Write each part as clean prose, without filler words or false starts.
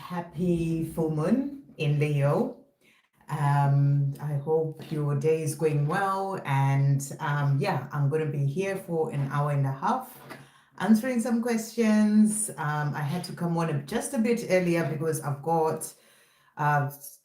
happy full moon in Leo. I hope your day is going well. And yeah, I'm going to be here for an hour and a half answering some questions. I had to come on just a bit earlier because I've got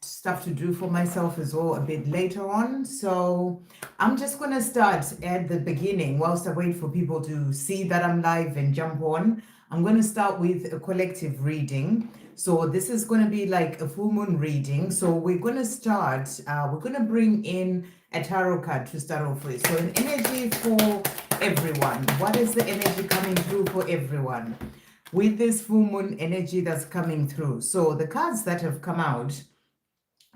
stuff to do for myself as well a bit later on. So I'm just going to start at the beginning whilst I wait for people to see that I'm live and jump on. I'm going to start with a collective reading. So this is going to be like a full moon reading. So we're going to start, we're going to bring in a tarot card to start off with. So an energy for everyone. What is the energy coming through for everyone with this full moon energy that's coming through? So the cards that have come out.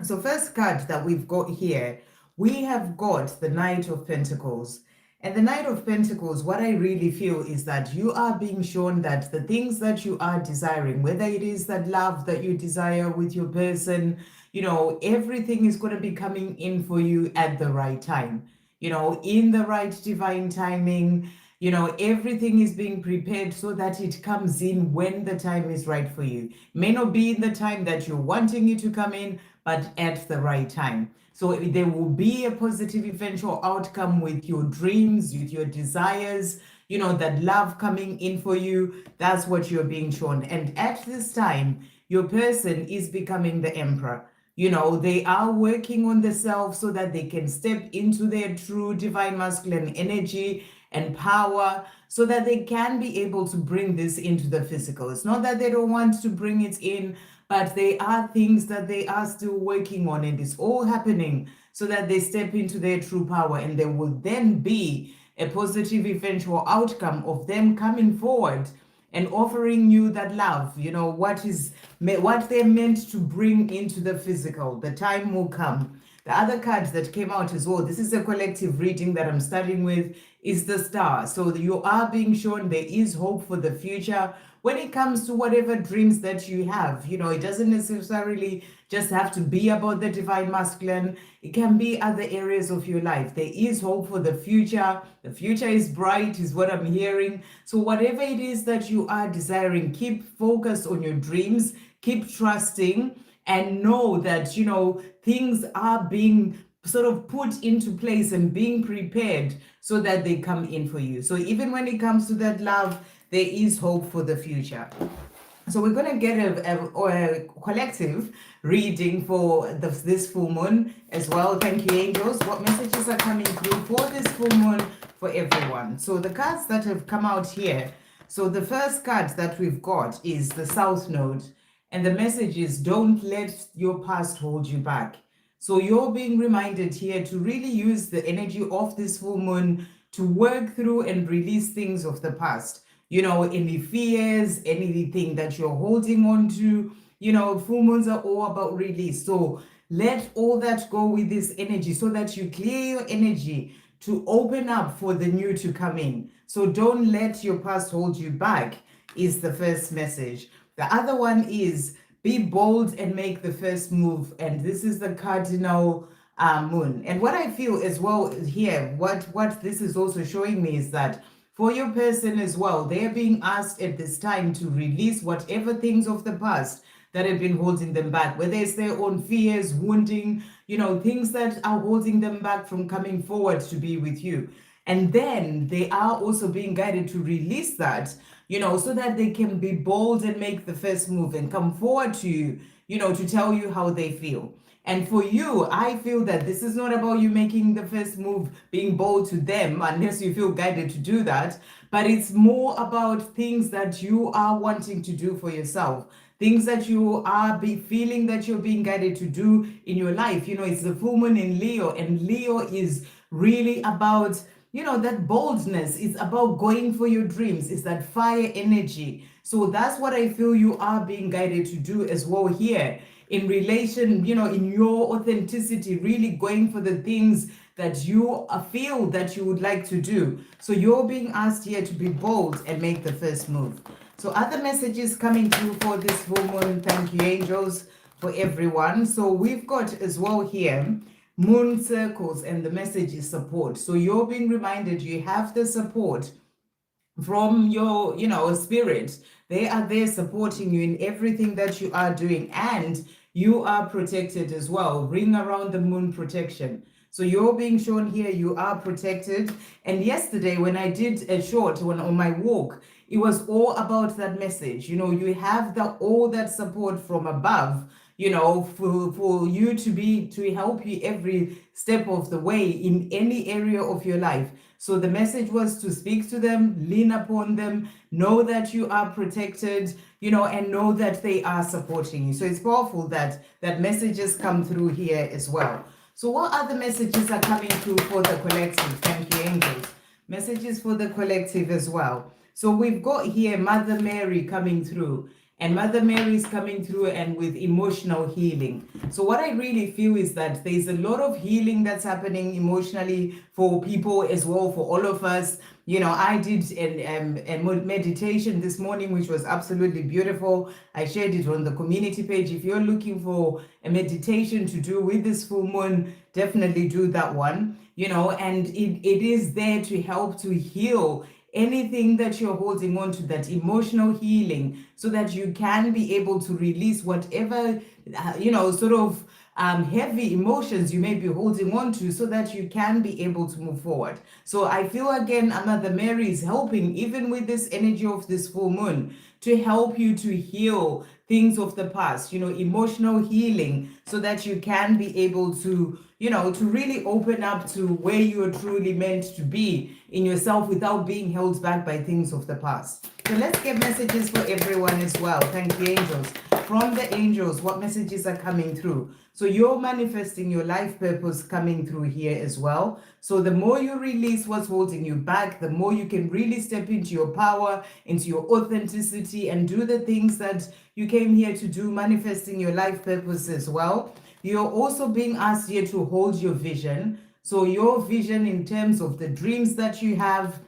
So first card that we've got here, we have got the Knight of Pentacles. And the Knight of Pentacles, what I really feel is that you are being shown that the things that you are desiring, whether it is that love that you desire with your person, you know, everything is going to be coming in for you at the right time, you know, in the right divine timing. You know, everything is being prepared so that it comes in when the time is right for you. May not be in the time that you're wanting it to come in, but at the right time. So there will be a positive eventual outcome with your dreams, with your desires, you know, that love coming in for you. That's what you're being shown. And at this time, your person is becoming the emperor. You know, they are working on themselves so that they can step into their true divine masculine energy and power so that they can be able to bring this into the physical. It's not that they don't want to bring it in, but they are things that they are still working on, and it's all happening so that they step into their true power, and there will then be a positive eventual outcome of them coming forward and offering you that love, you know, what they're meant to bring into the physical. The time will come. The other cards that came out as well, this is a collective reading that I'm starting with, is the Star. So you are being shown there is hope for the future when it comes to whatever dreams that you have. You know, it doesn't necessarily just have to be about the divine masculine. It can be other areas of your life. There is hope for the future. The future is bright, is what I'm hearing. So whatever it is that you are desiring, keep focused on your dreams, keep trusting, and know that, you know, things are being sort of put into place and being prepared so that they come in for you. So even when it comes to that love, there is hope for the future. So we're going to get a collective reading for this full moon as well. Thank you, angels. What messages are coming through for this full moon for everyone? So the cards that have come out here. So the first card that we've got is the South Node. And the message is, don't let your past hold you back. So you're being reminded here to really use the energy of this full moon to work through and release things of the past. You know, any fears, anything that you're holding on to, you know, full moons are all about release. So let all that go with this energy so that you clear your energy to open up for the new to come in. So don't let your past hold you back is the first message. The other one is be bold and make the first move. And this is the cardinal moon. And what I feel as well here, what this is also showing me is that for your person as well, they're being asked at this time to release whatever things of the past that have been holding them back, whether it's their own fears, wounding, you know, things that are holding them back from coming forward to be with you. And then they are also being guided to release that, you know, so that they can be bold and make the first move and come forward to you, you know, to tell you how they feel. And for you, I feel that this is not about you making the first move, being bold to them, unless you feel guided to do that. But it's more about things that you are wanting to do for yourself, things that you are feeling that you're being guided to do in your life. You know, it's the full moon in Leo, and Leo is really about, you know, that boldness. It's about going for your dreams. It's that fire energy. So that's what I feel you are being guided to do as well here in relation, you know, in your authenticity, really going for the things that you feel that you would like to do. So you're being asked here to be bold and make the first move. So other messages coming through for this full moon. Thank you, angels, for everyone. So we've got as well here moon circles, and the message is support. So you're being reminded you have the support from your, you know, spirit They are there supporting you in everything that you are doing, and you are protected as well. Ring around the moon protection. So you're being shown here, you are protected. And yesterday when I did a short on my walk, it was all about that message. You know, you have all that support from above, you know, for you to help you every step of the way in any area of your life. So the message was to speak to them, lean upon them, know that you are protected, you know, and know that they are supporting you. So it's powerful that messages come through here as well. So what other messages are coming through for the collective? Thank you, angels. Messages for the collective as well. So we've got here Mother Mary coming through. And Mother Mary is coming through and with emotional healing. So what I really feel is that there's a lot of healing that's happening emotionally for people as well, for all of us. You know, I did a meditation this morning, which was absolutely beautiful. I shared it on the community page. If you're looking for a meditation to do with this full moon, definitely do that one. You know, and it is there to help to heal anything that you're holding on to, that emotional healing, so that you can be able to release whatever, you know, sort of heavy emotions you may be holding on to, so that you can be able to move forward. So I feel again, Mother Mary is helping, even with this energy of this full moon, to help you to heal things of the past, you know, emotional healing, so that you can be able to, you know, to really open up to where you're truly meant to be in yourself without being held back by things of the past. So let's get messages for everyone as well. Thank you, angels. From the angels, what messages are coming through? So you're manifesting your life purpose coming through here as well. So the more you release what's holding you back, the more you can really step into your power, into your authenticity, and do the things that you came here to do, manifesting your life purpose as well. You're also being asked here to hold your vision. So your vision in terms of the dreams that you have,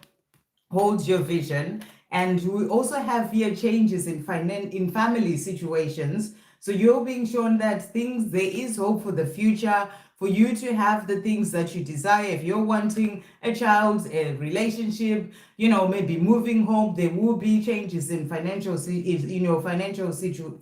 hold your vision. And we also have here changes in family situations. So you're being shown that there is hope for the future, for you to have the things that you desire. If you're wanting a child, a relationship, you know, maybe moving home, there will be changes in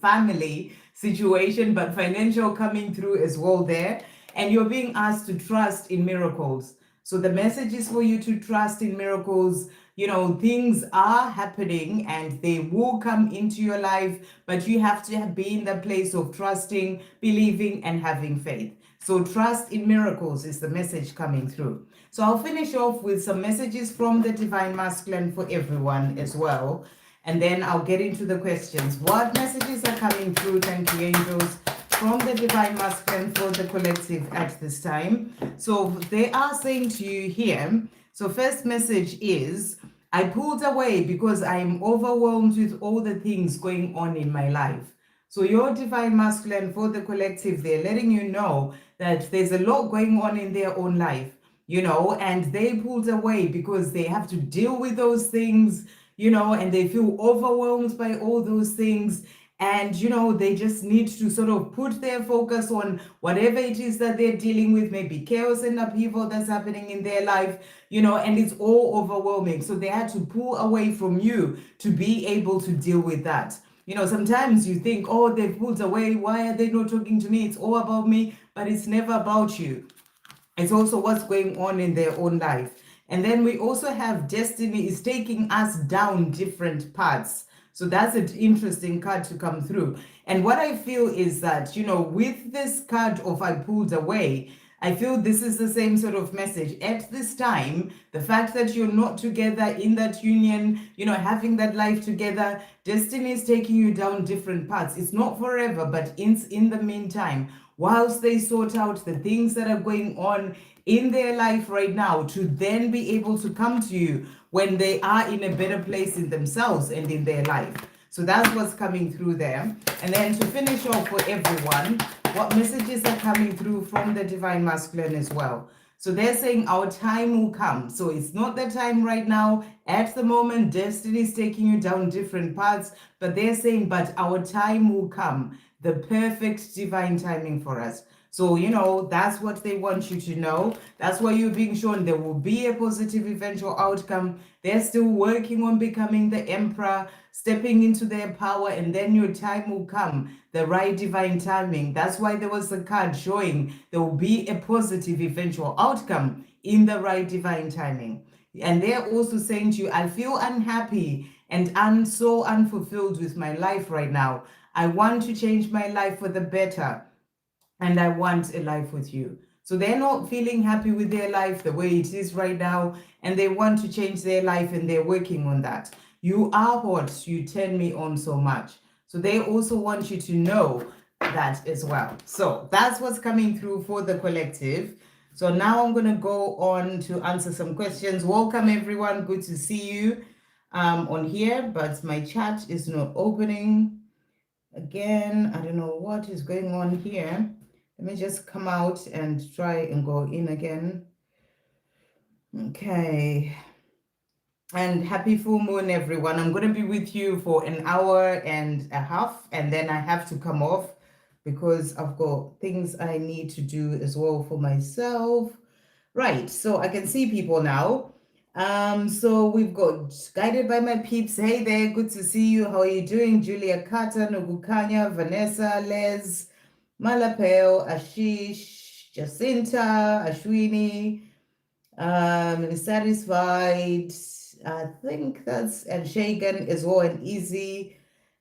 family situation, but financial coming through as well there. And you're being asked to trust in miracles. So the message is for you to trust in miracles. You know, things are happening and they will come into your life, but you have to be in the place of trusting, believing, and having faith. So trust in miracles is the message coming through. So I'll finish off with some messages from the Divine Masculine for everyone as well. And then I'll get into the questions. What messages are coming through? Thank you, angels, from the Divine Masculine for the collective at this time. So they are saying to you here, so first message is, I pulled away because I am overwhelmed with all the things going on in my life. So your Divine Masculine for the collective, they're letting you know that there's a lot going on in their own life, you know, and they pulled away because they have to deal with those things, you know, and they feel overwhelmed by all those things. And, you know, they just need to sort of put their focus on whatever it is that they're dealing with, maybe chaos and upheaval that's happening in their life, you know, and it's all overwhelming. So they had to pull away from you to be able to deal with that. You know, sometimes you think, oh, they've pulled away. Why are they not talking to me? It's all about me, but it's never about you. It's also what's going on in their own life. And then we also have destiny is taking us down different paths. So that's an interesting card to come through. And what I feel is that, you know, with this card of I pulled away, I feel this is the same sort of message. At this time, the fact that you're not together in that union, you know, having that life together, destiny is taking you down different paths. It's not forever, but in the meantime, whilst they sort out the things that are going on in their life right now, to then be able to come to you when they are in a better place in themselves and in their life. So that's what's coming through there. And then to finish off for everyone, what messages are coming through from the Divine Masculine as well. So they're saying our time will come. So it's not the time right now. At the moment, destiny is taking you down different paths, but they're saying, but our time will come. the perfect divine timing for us. So, that's what they want you to know. That's why you're being shown there will be a positive eventual outcome. They're still working on becoming the emperor, stepping into their power, and then your time will come, the right divine timing. That's why there was a card showing there will be a positive eventual outcome in the right divine timing. And they're also saying to you, I feel unhappy and I'm so unfulfilled with my life right now. I want to change my life for the better and I want a life with you. So they're not feeling happy with their life the way it is right now, and they want to change their life and they're working on that. You are what you turn me on so much. So they also want you to know that as well. So that's what's coming through for the collective. So now I'm going to go on to answer some questions. Welcome, everyone. Good to see you on here, but my chat is not opening. Again, I don't know what is going on here. Let me just come out and try and go in again. Okay. And happy full moon, everyone. I'm going to be with you for an hour and a half, and then I have to come off because I've got things I need to do as well for myself. Right, so I can see people now. So we've got Guided by My Peeps. Hey there, good to see you. How are you doing? Julia Carter, Nugukanya, Vanessa, Les, Malapel, Ashish, Jacinta, Ashwini, Satisfied. I think that's, and Shagan as well, and Easy,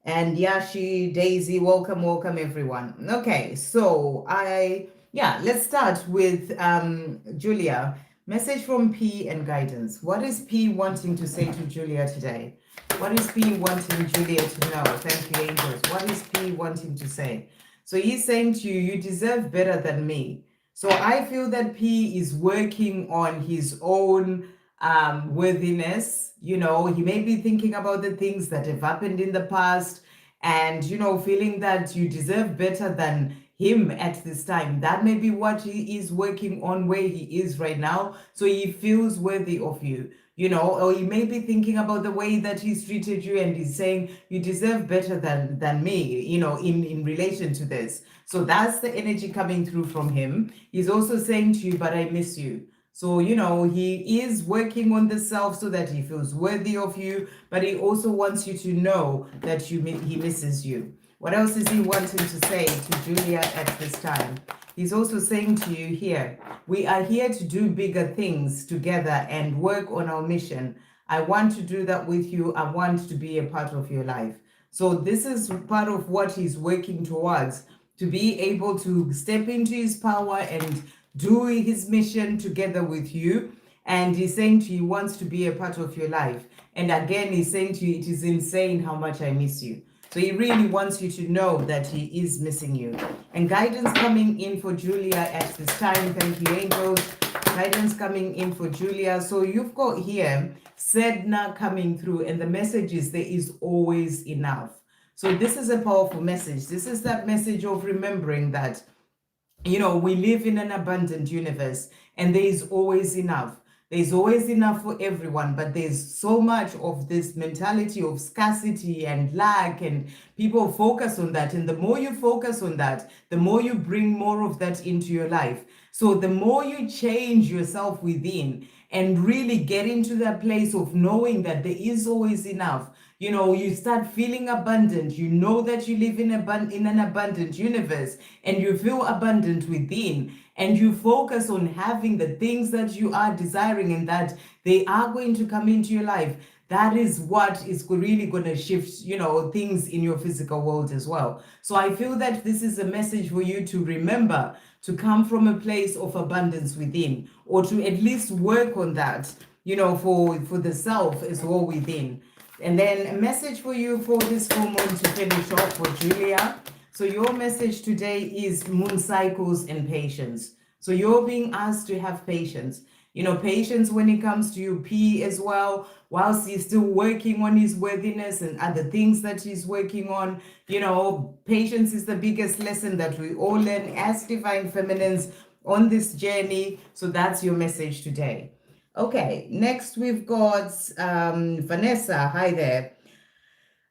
and Yashi, Daisy. Welcome, everyone. Okay, so let's start with Julia. Message from P and guidance. What is P wanting to say to Julia today? What is P wanting Julia to know? Thank you, angels. What is P wanting to say? So he's saying to you, you deserve better than me. So I feel that P is working on his own worthiness. He may be thinking about the things that have happened in the past and, feeling that you deserve better than him at this time. That may be what he is working on where he is right now. So he feels worthy of you. Or he may be thinking about the way that he's treated you and he's saying, you deserve better than me, in relation to this. So that's the energy coming through from him. He's also saying to you, but I miss you. So, he is working on the self so that he feels worthy of you, but he also wants you to know that he misses you. What else is he wanting to say to Julia at this time? He's also saying to you here, we are here to do bigger things together and work on our mission. I want to do that with you. I want to be a part of your life. So this is part of what he's working towards, to be able to step into his power and do his mission together with you. And he's saying to you, he wants to be a part of your life. And again, he's saying to you, it is insane how much I miss you. So he really wants you to know that he is missing you. And guidance coming in for Julia at this time. Thank you, angels. Guidance coming in for Julia. So you've got here Sedna coming through, and the message is there is always enough. So this is a powerful message. This is that message of remembering that, we live in an abundant universe and there is always enough. There's always enough for everyone, but there's so much of this mentality of scarcity and lack, and people focus on that. And the more you focus on that, the more you bring more of that into your life. So the more you change yourself within and really get into that place of knowing that there is always enough, you start feeling abundant. You know that you live in an abundant universe and you feel abundant within. And you focus on having the things that you are desiring and that they are going to come into your life. That is what is really going to shift, things in your physical world as well. So I feel that this is a message for you to remember to come from a place of abundance within, or to at least work on that, for the self as well within. And then a message for you for this full moon to finish off for Julia. So your message today is moon cycles and patience. So you're being asked to have patience. Patience when it comes to you, P as well, whilst he's still working on his worthiness and other things that he's working on. Patience is the biggest lesson that we all learn as divine feminines on this journey. So that's your message today. Okay, next we've got Vanessa. Hi there.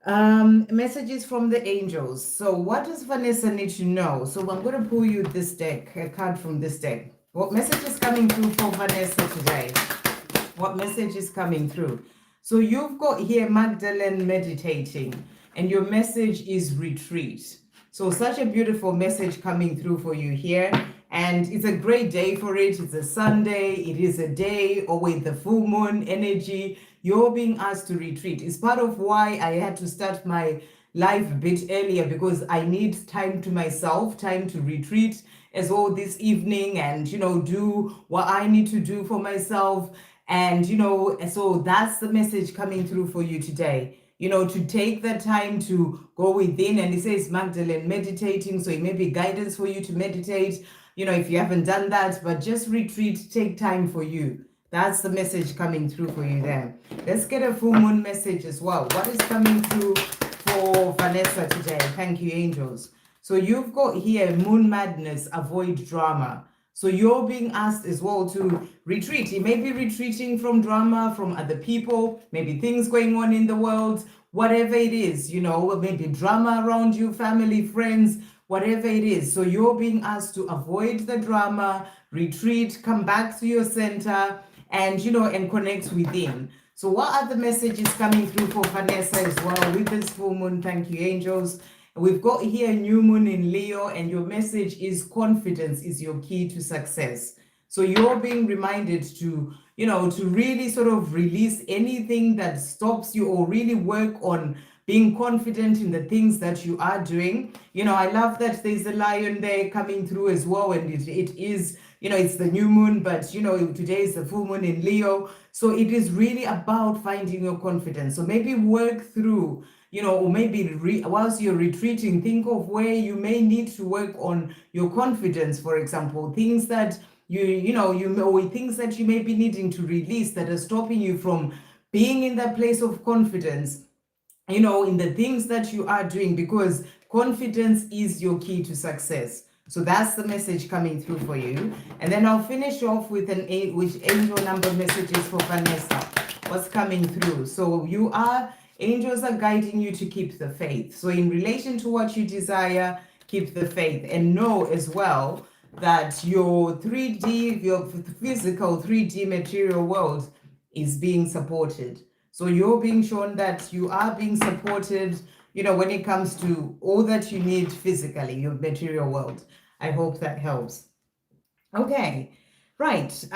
Messages from the angels. So what does Vanessa need to know? So I'm going to pull you this deck, a card from this deck. What message is coming through for Vanessa today? What message is coming through? So you've got here Magdalene meditating, and your message is retreat. So such a beautiful message coming through for you here. And it's a great day for it. It's a Sunday. It is a day or with the full moon energy. You're being asked to retreat. It's part of why I had to start my live a bit earlier, because I need time to myself, time to retreat as well this evening, and do what I need to do for myself. And so that's the message coming through for you today, to take the time to go within. And it says Magdalene meditating, so it may be guidance for you to meditate, if you haven't done that, but just retreat, take time for you. That's the message coming through for you there. Let's get a full moon message as well. What is coming through for Vanessa today? Thank you, angels. So you've got here moon madness, avoid drama. So you're being asked as well to retreat. You may be retreating from drama, from other people, maybe things going on in the world, whatever it is, maybe drama around you, family, friends, whatever it is. So you're being asked to avoid the drama, retreat, come back to your center, and and connect within. So what are the messages coming through for Vanessa as well with this full moon? Thank you, angels. We've got here new moon in Leo, and your message is confidence is your key to success. So you're being reminded to to really sort of release anything that stops you, or really work on being confident in the things that you are doing. I love that there's a lion there coming through as well, and it is it's the new moon, but today is the full moon in Leo. So it is really about finding your confidence. So maybe work through, or maybe whilst you're retreating, think of where you may need to work on your confidence, for example, things that things that you may be needing to release that are stopping you from being in that place of confidence, in the things that you are doing, because confidence is your key to success. So that's the message coming through for you. And then I'll finish off with angel number messages for Vanessa. What's coming through? So angels are guiding you to keep the faith. So in relation to what you desire, keep the faith, and know as well that your physical 3D material world is being supported. So you're being shown that you are being supported, when it comes to all that you need physically, your material world. I hope that helps. Okay, right.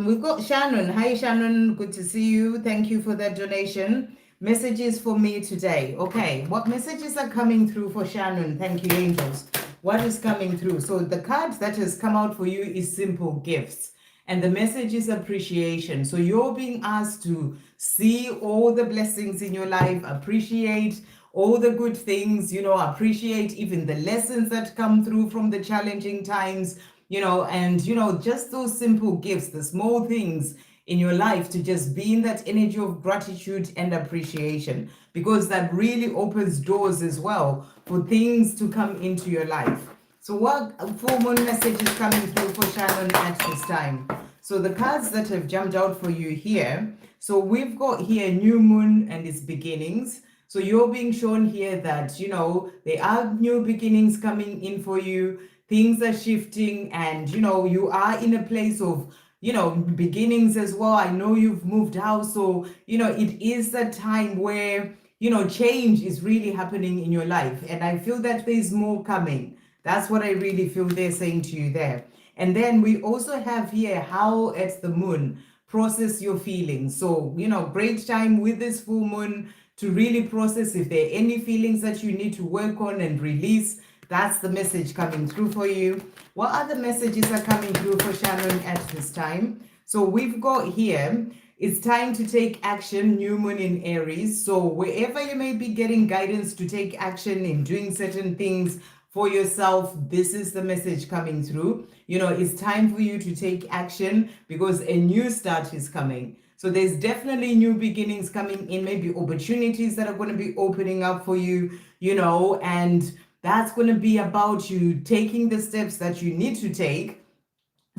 We've got Shannon. Hi, Shannon. Good to see you. Thank you for that donation. Messages for me today. Okay, what messages are coming through for Shannon? Thank you, angels. What is coming through? So the card that has come out for you is simple gifts. And the message is appreciation. So you're being asked to see all the blessings in your life, appreciate all the good things, appreciate even the lessons that come through from the challenging times, and, just those simple gifts, the small things in your life, to just be in that energy of gratitude and appreciation, because that really opens doors as well for things to come into your life. So what full moon message is coming through for Shannon at this time? So the cards that have jumped out for you here. So we've got here new moon and its beginnings. So you're being shown here that, there are new beginnings coming in for you. Things are shifting, and, you are in a place of, beginnings as well. I know you've moved house. So, it is a time where, change is really happening in your life. And I feel that there's more coming. That's what I really feel they're saying to you there. And then we also have here how at the moon, process your feelings. So, great time with this full moon to really process if there are any feelings that you need to work on and release. That's the message coming through for you. What other messages are coming through for Shannon at this time? So we've got here, it's time to take action, new moon in Aries. So wherever you may be getting guidance to take action in doing certain things for yourself, this is the message coming through. It's time for you to take action, because a new start is coming. So there's definitely new beginnings coming in, maybe opportunities that are going to be opening up for you, and that's going to be about you taking the steps that you need to take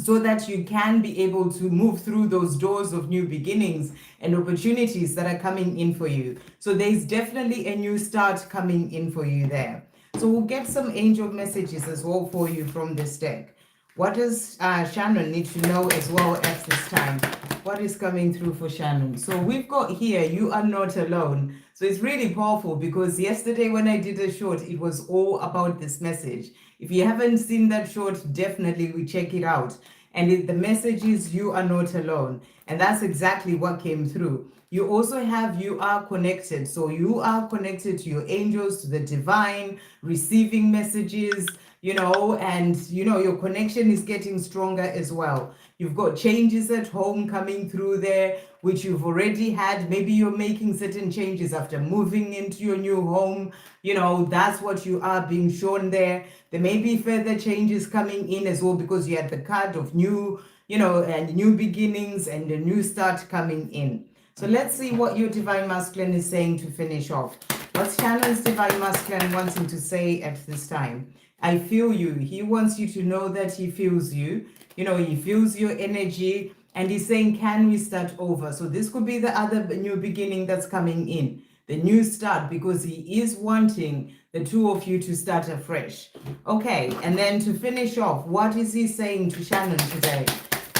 so that you can be able to move through those doors of new beginnings and opportunities that are coming in for you. So there's definitely a new start coming in for you there. So we'll get some angel messages as well for you from this deck. What does Shannon need to know as well at this time? What is coming through for Shannon? So we've got here, you are not alone. So it's really powerful because yesterday when I did a short, it was all about this message. If you haven't seen that short, definitely we check it out. And the message is you are not alone. And that's exactly what came through. You also have you are connected. So you are connected to your angels, to the divine, receiving messages, and your connection is getting stronger as well. You've got changes at home coming through there, which you've already had. Maybe you're making certain changes after moving into your new home. That's what you are being shown there. There may be further changes coming in as well because you had the card of new, and new beginnings and a new start coming in. So let's see what your Divine Masculine is saying to finish off. What's Shannon's Divine Masculine wanting to say at this time? I feel you. He wants you to know that he feels you. He feels your energy, and he's saying, can we start over? So this could be the other new beginning that's coming in, the new start, because he is wanting the two of you to start afresh. Okay, and then to finish off, what is he saying to Shannon today?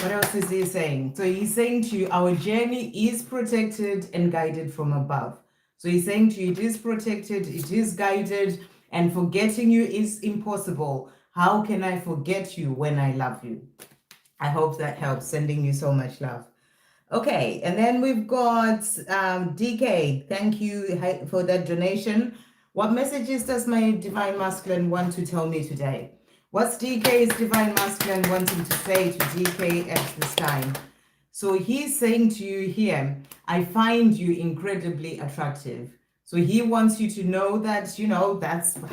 What else is he saying? So he's saying to you, our journey is protected and guided from above. So he's saying to you, it is protected, it is guided, and forgetting you is impossible. How can I forget you when I love you? I hope that helps. Sending you so much love. Okay, and then we've got DK. Thank you for that donation. What messages does my Divine Masculine want to tell me today? What's DK's Divine Masculine wanting to say to DK at this time? So he's saying to you here, I find you incredibly attractive. So he wants you to know that,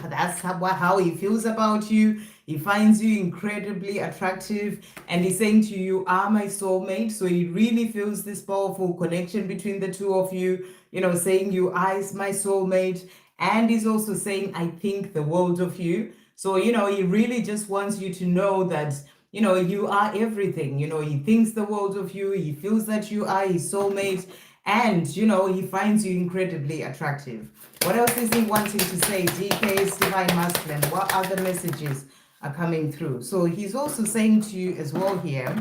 that's how he feels about you. He finds you incredibly attractive, and he's saying to you, you are my soulmate. So he really feels this powerful connection between the two of you, saying you are my soulmate. And he's also saying, I think the world of you. So, he really just wants you to know that, you are everything. He thinks the world of you. He feels that you are his soulmate. And, he finds you incredibly attractive. What else is he wanting to say? DK's Divine Masculine. What other messages are coming through? So he's also saying to you as well here.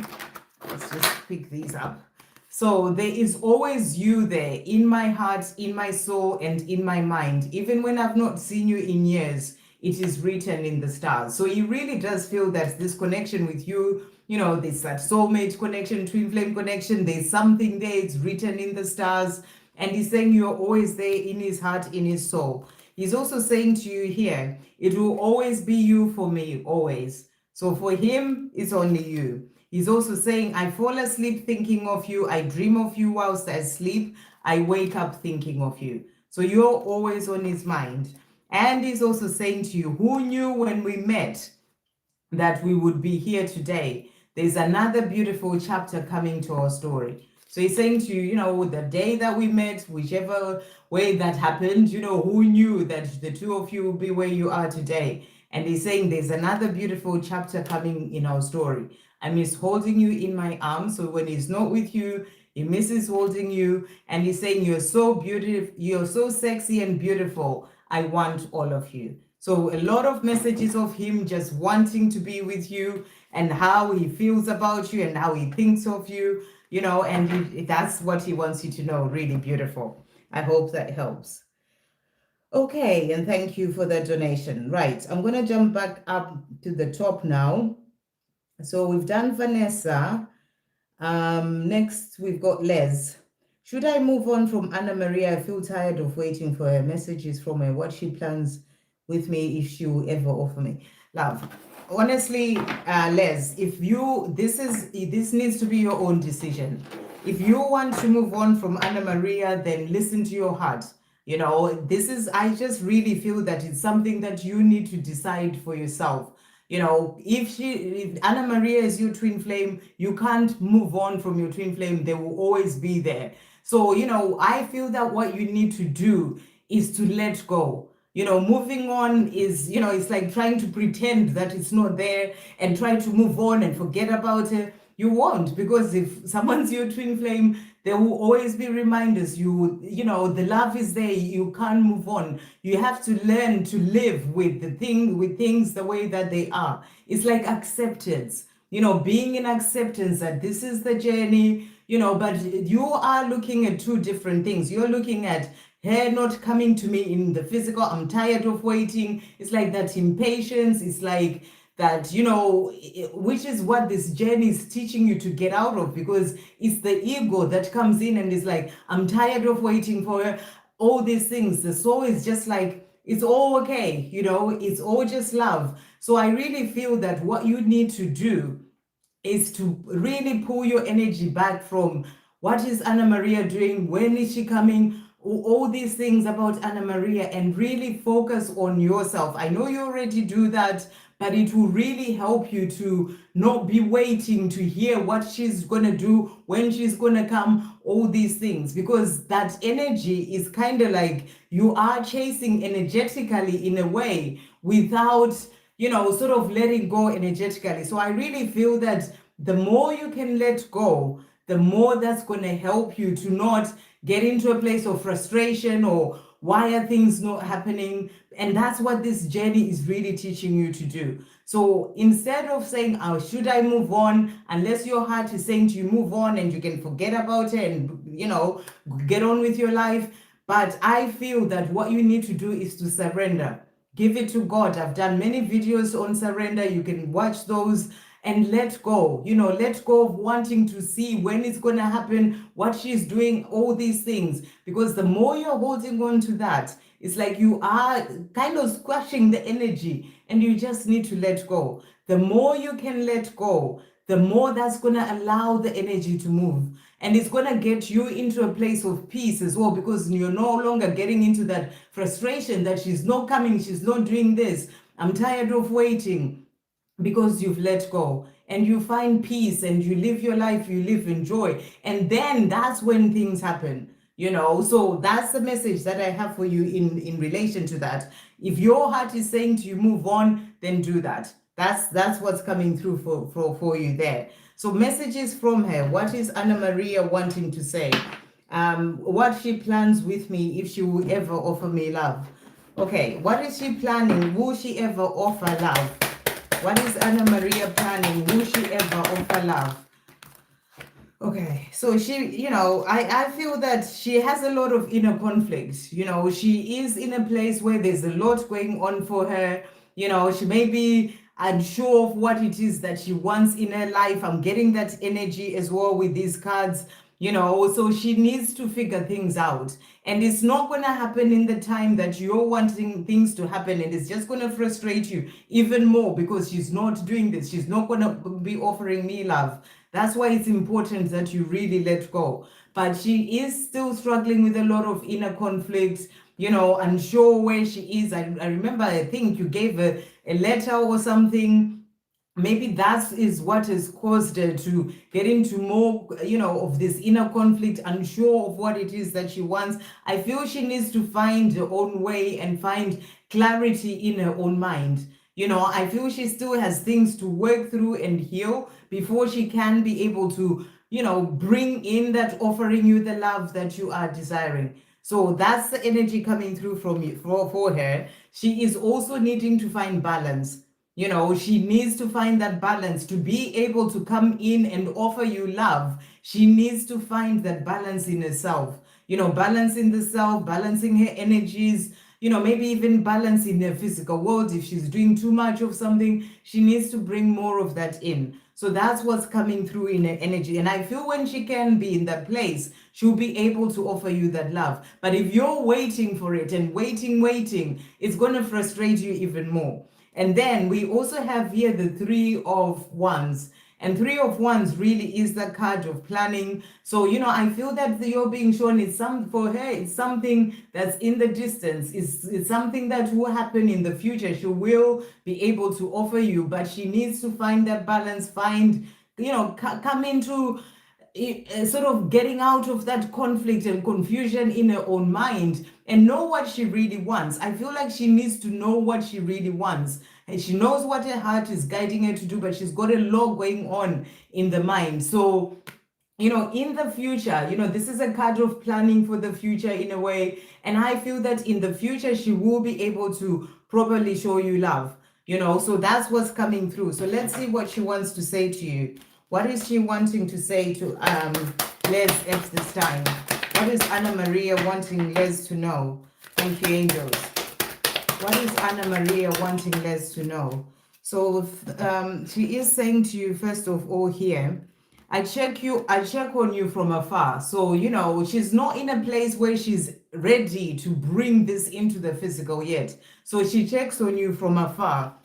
Let's just pick these up. So there is always you there in my heart, in my soul, and in my mind. Even when I've not seen you in years, it is written in the stars. So he really does feel that this connection with you, there's that soulmate connection, twin flame connection, there's something there, it's written in the stars. And he's saying you're always there in his heart, in his soul. He's also saying to you here, it will always be you for me, always. So for him, it's only you. He's also saying, I fall asleep thinking of you. I dream of you whilst I sleep. I wake up thinking of you. So you're always on his mind. And he's also saying to you, who knew when we met that we would be here today? There's another beautiful chapter coming to our story. So he's saying to you, the day that we met, whichever way that happened, who knew that the two of you will be where you are today? And he's saying there's another beautiful chapter coming in our story. I miss holding you in my arms. So when he's not with you, he misses holding you. And he's saying, you're so beautiful, you're so sexy and beautiful. I want all of you. So a lot of messages of him just wanting to be with you and how he feels about you and how he thinks of you, and that's what he wants you to know. Really beautiful. I hope that helps. Okay, and thank you for the donation. Right, I'm going to jump back up to the top now. So we've done Vanessa. Next, we've got Les. Should I move on from Anna Maria? I feel tired of waiting for her messages from her, what she plans with me, if she will ever offer me love. Honestly, Les, this needs to be your own decision. If you want to move on from Anna Maria, then listen to your heart. I just really feel that it's something that you need to decide for yourself. If Anna Maria is your twin flame, you can't move on from your twin flame. They will always be there. So, I feel that what you need to do is to let go. moving on is, it's like trying to pretend that it's not there and try to move on and forget about it. You won't, because if someone's your twin flame, there will always be reminders. The love is there. You can't move on. You have to learn to live with with things the way that they are. It's like acceptance, being in acceptance that this is the journey, but you are looking at two different things. You're looking at her not coming to me in the physical. I'm tired of waiting. It's like that impatience. It's like that, which is what this journey is teaching you to get out of, because it's the ego that comes in and is like, I'm tired of waiting for her. All these things. The soul is just like, it's all okay, it's all just love. So I really feel that what you need to do is to really pull your energy back from what is Anna Maria doing, when is she coming, all these things about Anna Maria, and really focus on yourself. I know you already do that, but it will really help you to not be waiting to hear what she's going to do, when she's going to come, all these things, because that energy is kind of like you are chasing energetically in a way without, sort of letting go energetically. So I really feel that the more you can let go, the more that's going to help you to not get into a place of frustration or why are things not happening. And that's what this journey is really teaching you to do. So instead of saying, oh, should I move on? Unless your heart is saying to you, move on and you can forget about it and, get on with your life. But I feel that what you need to do is to surrender. Give it to God. I've done many videos on surrender. You can watch those and let go. Let go of wanting to see when it's going to happen, what she's doing, all these things. Because the more you're holding on to that, it's like you are kind of squashing the energy and you just need to let go. The more you can let go, the more that's going to allow the energy to move. And it's going to get you into a place of peace as well, because you're no longer getting into that frustration that she's not coming, she's not doing this, I'm tired of waiting, because you've let go. And you find peace and you live your life, you live in joy. And then that's when things happen. So that's the message that I have for you in relation to that. If your heart is saying to you, move on, then do that. That's what's coming through for you there. So messages from her. What is Anna Maria wanting to say? What she plans with me, if she will ever offer me love. Okay, what is she planning? Will she ever offer love? What is Anna Maria planning? Will she ever offer love? Okay, so she, I feel that she has a lot of inner conflict. She is in a place where there's a lot going on for her. She may be unsure of what it is that she wants in her life. I'm getting that energy as well with these cards. So she needs to figure things out. And it's not going to happen in the time that you're wanting things to happen. And it's just going to frustrate you even more, because she's not doing this. She's not going to be offering me love. That's why it's important that you really let go. But she is still struggling with a lot of inner conflicts, unsure where she is. I remember, I think you gave her a letter or something. Maybe that is what has caused her to get into more, of this inner conflict, unsure of what it is that she wants. I feel she needs to find her own way and find clarity in her own mind. I feel she still has things to work through and heal before she can be able to, bring in that offering you the love that you are desiring. So that's the energy coming through from you for her. She is also needing to find balance. She needs to find that balance to be able to come in and offer you love. She needs to find that balance in herself, balancing the self, balancing her energies, maybe even balancing her physical world. If she's doing too much of something, she needs to bring more of that in. So that's what's coming through in her energy. And I feel when she can be in that place, she'll be able to offer you that love. But if you're waiting for it and waiting, it's going to frustrate you even more. And then we also have here the Three of Wands. And Three of Wands really is the card of planning. So, I feel that you're being shown for her, it's something that's in the distance. It's something that will happen in the future. She will be able to offer you, but she needs to find that balance, come into sort of getting out of that conflict and confusion in her own mind and know what she really wants. I feel like she needs to know what she really wants. And she knows what her heart is guiding her to do, but she's got a lot going on in the mind. So, in the future, this is a card of planning for the future in a way. And I feel that in the future, she will be able to properly show you love, so that's what's coming through. So let's see what she wants to say to you. What is she wanting to say to Les at this time? What is Anna Maria wanting Les to know? Thank you, angels. What is Anna Maria wanting Les to know? So she is saying to you, first of all here, I check on you from afar. So, she's not in a place where she's ready to bring this into the physical yet. So she checks on you from afar.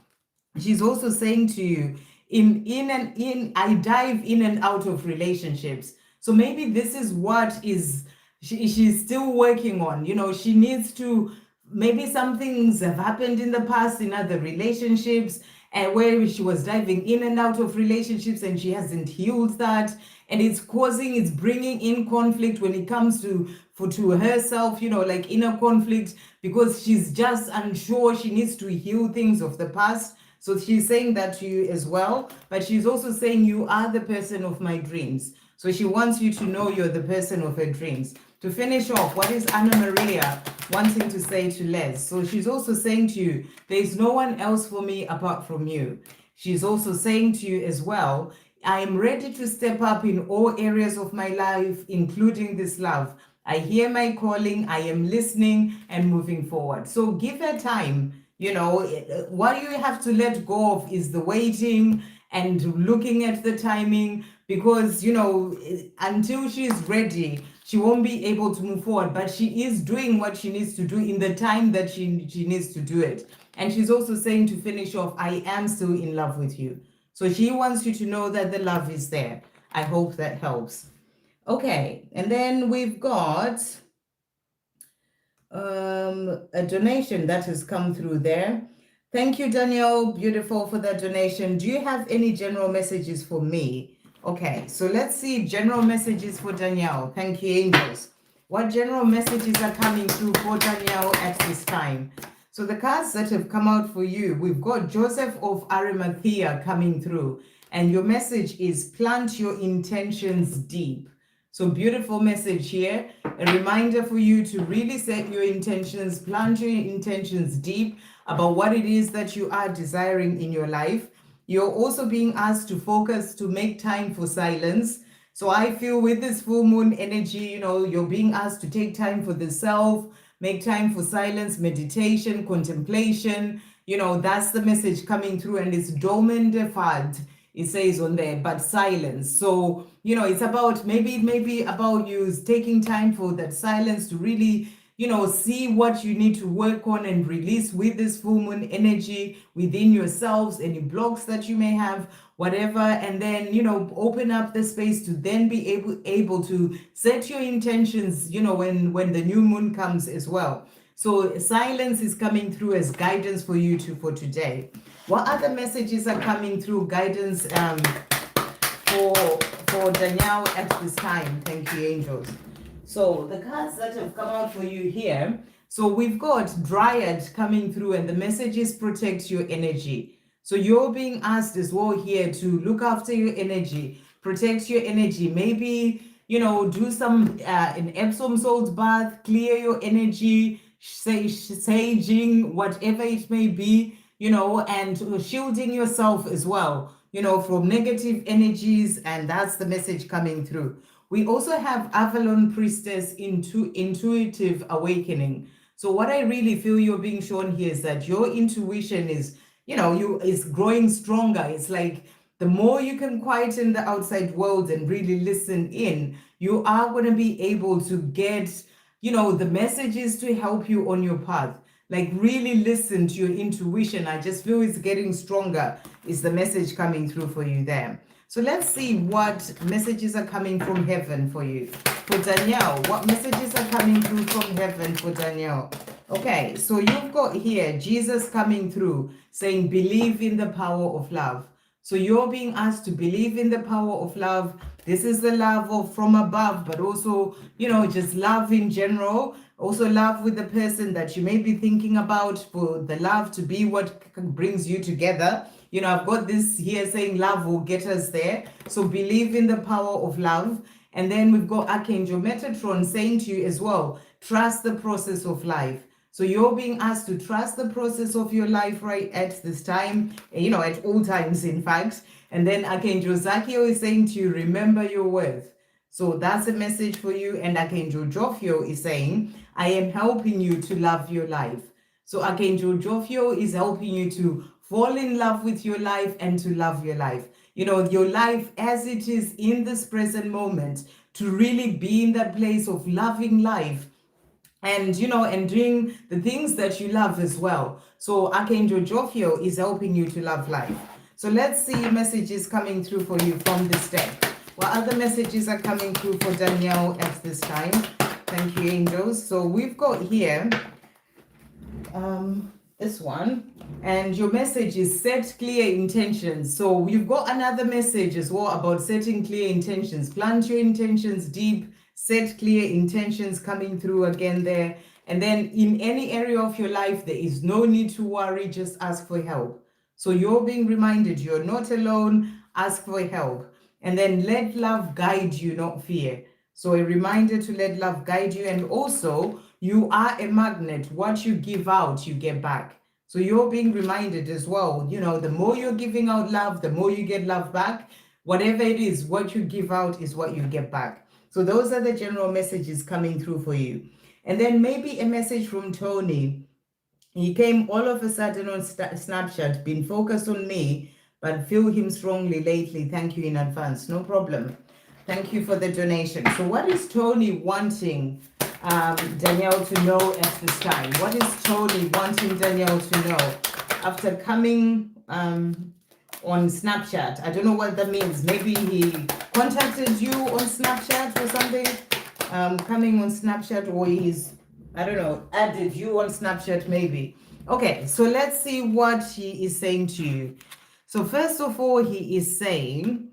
She's also saying to you, I dive in and out of relationships. So maybe this is what she's still working on. She needs to, maybe some things have happened in the past in other relationships, and where she was diving in and out of relationships and she hasn't healed that, and it's bringing in conflict when it comes to herself, like inner conflict, because she's just unsure. She needs to heal things of the past. So she's saying that to you as well, but she's also saying you are the person of my dreams. So she wants you to know you're the person of her dreams. To finish off, what is Anna Maria wanting to say to Les? So she's also saying to you, there's no one else for me apart from you. She's also saying to you as well, I am ready to step up in all areas of my life, including this love. I hear my calling, I am listening and moving forward. So give her time. What you have to let go of is the waiting and looking at the timing, because, until she's ready, she won't be able to move forward, but she is doing what she needs to do in the time that she needs to do it. And she's also saying, to finish off, I am still in love with you. So she wants you to know that the love is there. I hope that helps. Okay, and then we've got a donation that has come through there. Thank you, Danielle, beautiful, for that donation. Do you have any general messages for me? Okay, so let's see general messages for Danielle. Thank you, angels. What general messages are coming through for Danielle at this time? So the cards that have come out for you, we've got Joseph of Arimathea coming through, and your message is plant your intentions deep. So beautiful message here. A reminder for you to really set your intentions, plant your intentions deep about what it is that you are desiring in your life. You're also being asked to focus, to make time for silence. So I feel with this full moon energy, you're being asked to take time for the self, make time for silence, meditation, contemplation. That's the message coming through, and it's domaine de fad, it says on there, but silence. So, it's about, maybe about you taking time for that silence to really, see what you need to work on and release with this full moon energy within yourselves, any blocks that you may have, whatever, and then, open up the space to then be able to set your intentions, when the new moon comes as well. So silence is coming through as guidance for you for today. What other messages are coming through guidance for Danielle at this time? Thank you, angels. So the cards that have come out for you here, so we've got Dryad coming through, and the message is protect your energy. So you're being asked as well here to look after your energy, protect your energy. Maybe, do some an Epsom salt bath, clear your energy, saging, whatever it may be, and shielding yourself as well, from negative energies. And that's the message coming through. We also have Avalon Priestess into intuitive awakening. So what I really feel you're being shown here is that your intuition is, is growing stronger. It's like the more you can quieten the outside world and really listen in, you are going to be able to get, the messages to help you on your path. Like really listen to your intuition. I just feel it's getting stronger is the message coming through for you there. So let's see what messages are coming from heaven for you. For Danielle, what messages are coming through from heaven for Danielle? Okay, so you've got here Jesus coming through saying, believe in the power of love. So you're being asked to believe in the power of love. This is the love from above, but also, just love in general. Also love with the person that you may be thinking about, for the love to be what brings you together. You know, I've got this here saying love will get us there. So believe in the power of love. And then we've got Archangel Metatron saying to you as well, trust the process of life. So you're being asked to trust the process of your life right at this time, you know, at all times, in fact. And then Archangel Zachiel is saying to you, remember your worth. So that's a message for you. And Archangel Jophiel is saying, I am helping you to love your life. So Archangel Jophiel is helping you to fall in love with your life and to love your life. You know, your life as it is in this present moment, to really be in that place of loving life and, you know, and doing the things that you love as well. So Archangel Jophiel is helping you to love life. So let's see messages coming through for you from this deck. What other messages are coming through for Danielle at this time? Thank you, angels. So we've got here this one, and your message is set clear intentions. So we've got another message as well about setting clear intentions. Plant your intentions deep, set clear intentions coming through again there. And then in any area of your life, there is no need to worry, just ask for help. So you're being reminded you're not alone, ask for help. And then let love guide you, not fear. So a reminder to let love guide you. And also, you are a magnet. What you give out, you get back. So you're being reminded as well, you know, the more you're giving out love, the more you get love back. Whatever it is, what you give out is what you get back. So those are the general messages coming through for you. And then maybe a message from Tony. He came all of a sudden on Snapchat, been focused on me, but feel him strongly lately. Thank you in advance. No problem. Thank you for the donation. So what is Tony wanting Danielle to know at this time? What is Tony wanting Danielle to know after coming on Snapchat? I don't know what that means. Maybe he contacted you on Snapchat or something, coming on Snapchat, or he's, I don't know, added you on Snapchat maybe. Okay, so let's see what he is saying to you. So first of all, he is saying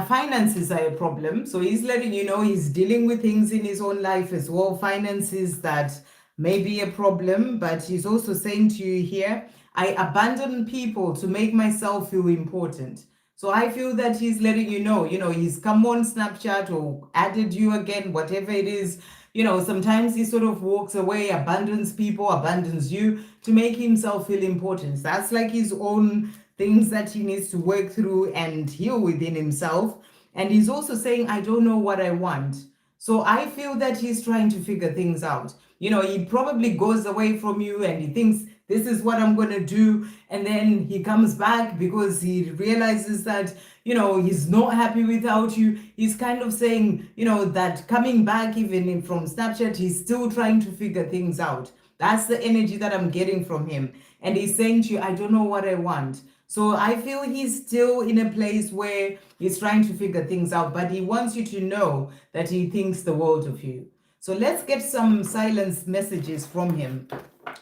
finances are a problem. So he's letting you know he's dealing with things in his own life as well. Finances that may be a problem, but he's also saying to you here, I abandon people to make myself feel important. So I feel that he's letting you know, he's come on Snapchat or added you again, whatever it is. Sometimes he sort of walks away, abandons people, abandons you to make himself feel important. That's like his own things that he needs to work through and heal within himself. And he's also saying, I don't know what I want. So I feel that he's trying to figure things out. He probably goes away from you and he thinks, this is what I'm going to do. And then he comes back because he realizes that, he's not happy without you. He's kind of saying, that coming back even from Snapchat, he's still trying to figure things out. That's the energy that I'm getting from him. And he's saying to you, I don't know what I want. So I feel he's still in a place where he's trying to figure things out, but he wants you to know that he thinks the world of you. So let's get some silence messages from him.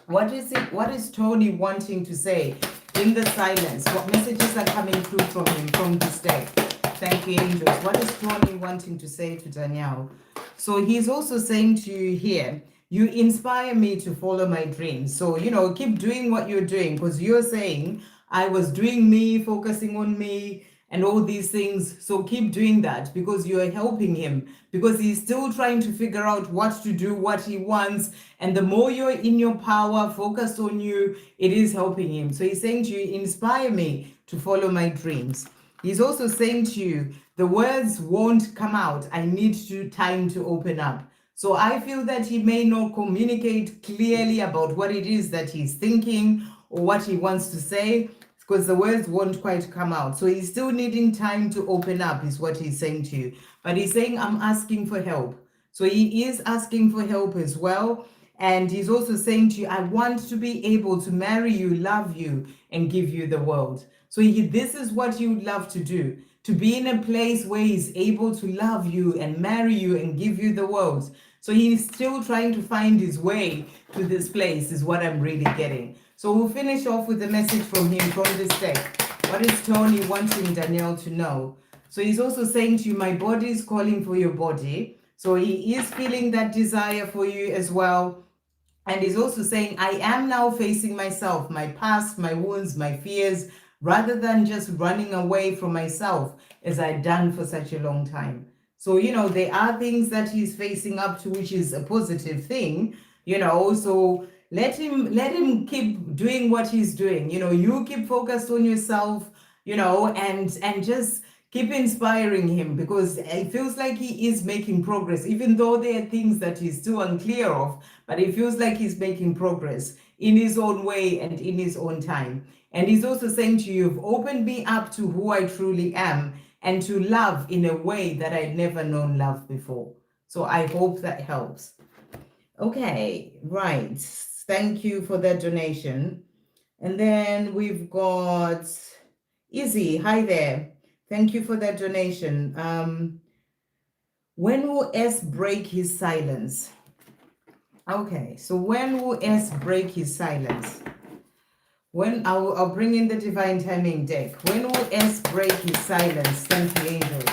What is Tony wanting to say in the silence? What messages are coming through from him from this deck? Thank you, angels. What is Tony wanting to say to Danielle? So he's also saying to you here, you inspire me to follow my dreams. So, keep doing what you're doing, because you're saying, I was doing me, focusing on me, and all these things. So keep doing that because you're helping him, because he's still trying to figure out what to do, what he wants. And the more you're in your power, focused on you, it is helping him. So he's saying to you, inspire me to follow my dreams. He's also saying to you, the words won't come out. I need time to open up. So I feel that he may not communicate clearly about what it is that he's thinking or what he wants to say, because the words won't quite come out. So he's still needing time to open up, is what he's saying to you. But he's saying, I'm asking for help. So he is asking for help as well. And he's also saying to you, I want to be able to marry you, love you, and give you the world. So this is what he would love to do, to be in a place where he's able to love you and marry you and give you the world. So he's still trying to find his way to this place, is what I'm really getting. So we'll finish off with a message from him from this deck. What is Tony wanting Danielle to know? So he's also saying to you, my body is calling for your body. So he is feeling that desire for you as well. And he's also saying, I am now facing myself, my past, my wounds, my fears, rather than just running away from myself as I've done for such a long time. So, there are things that he's facing up to, which is a positive thing, so let him keep doing what he's doing. You keep focused on yourself, and just keep inspiring him, because it feels like he is making progress, even though there are things that he's still unclear of, but it feels like he's making progress in his own way and in his own time. And he's also saying to you, you've opened me up to who I truly am and to love in a way that I'd never known love before. So I hope that helps. Okay, right. Thank you for that donation. And then we've got Izzy. Hi there. Thank you for that donation. When will S break his silence? Okay, so when will S break his silence? When I'll bring in the divine timing deck. When will S break his silence? Thank you, angels.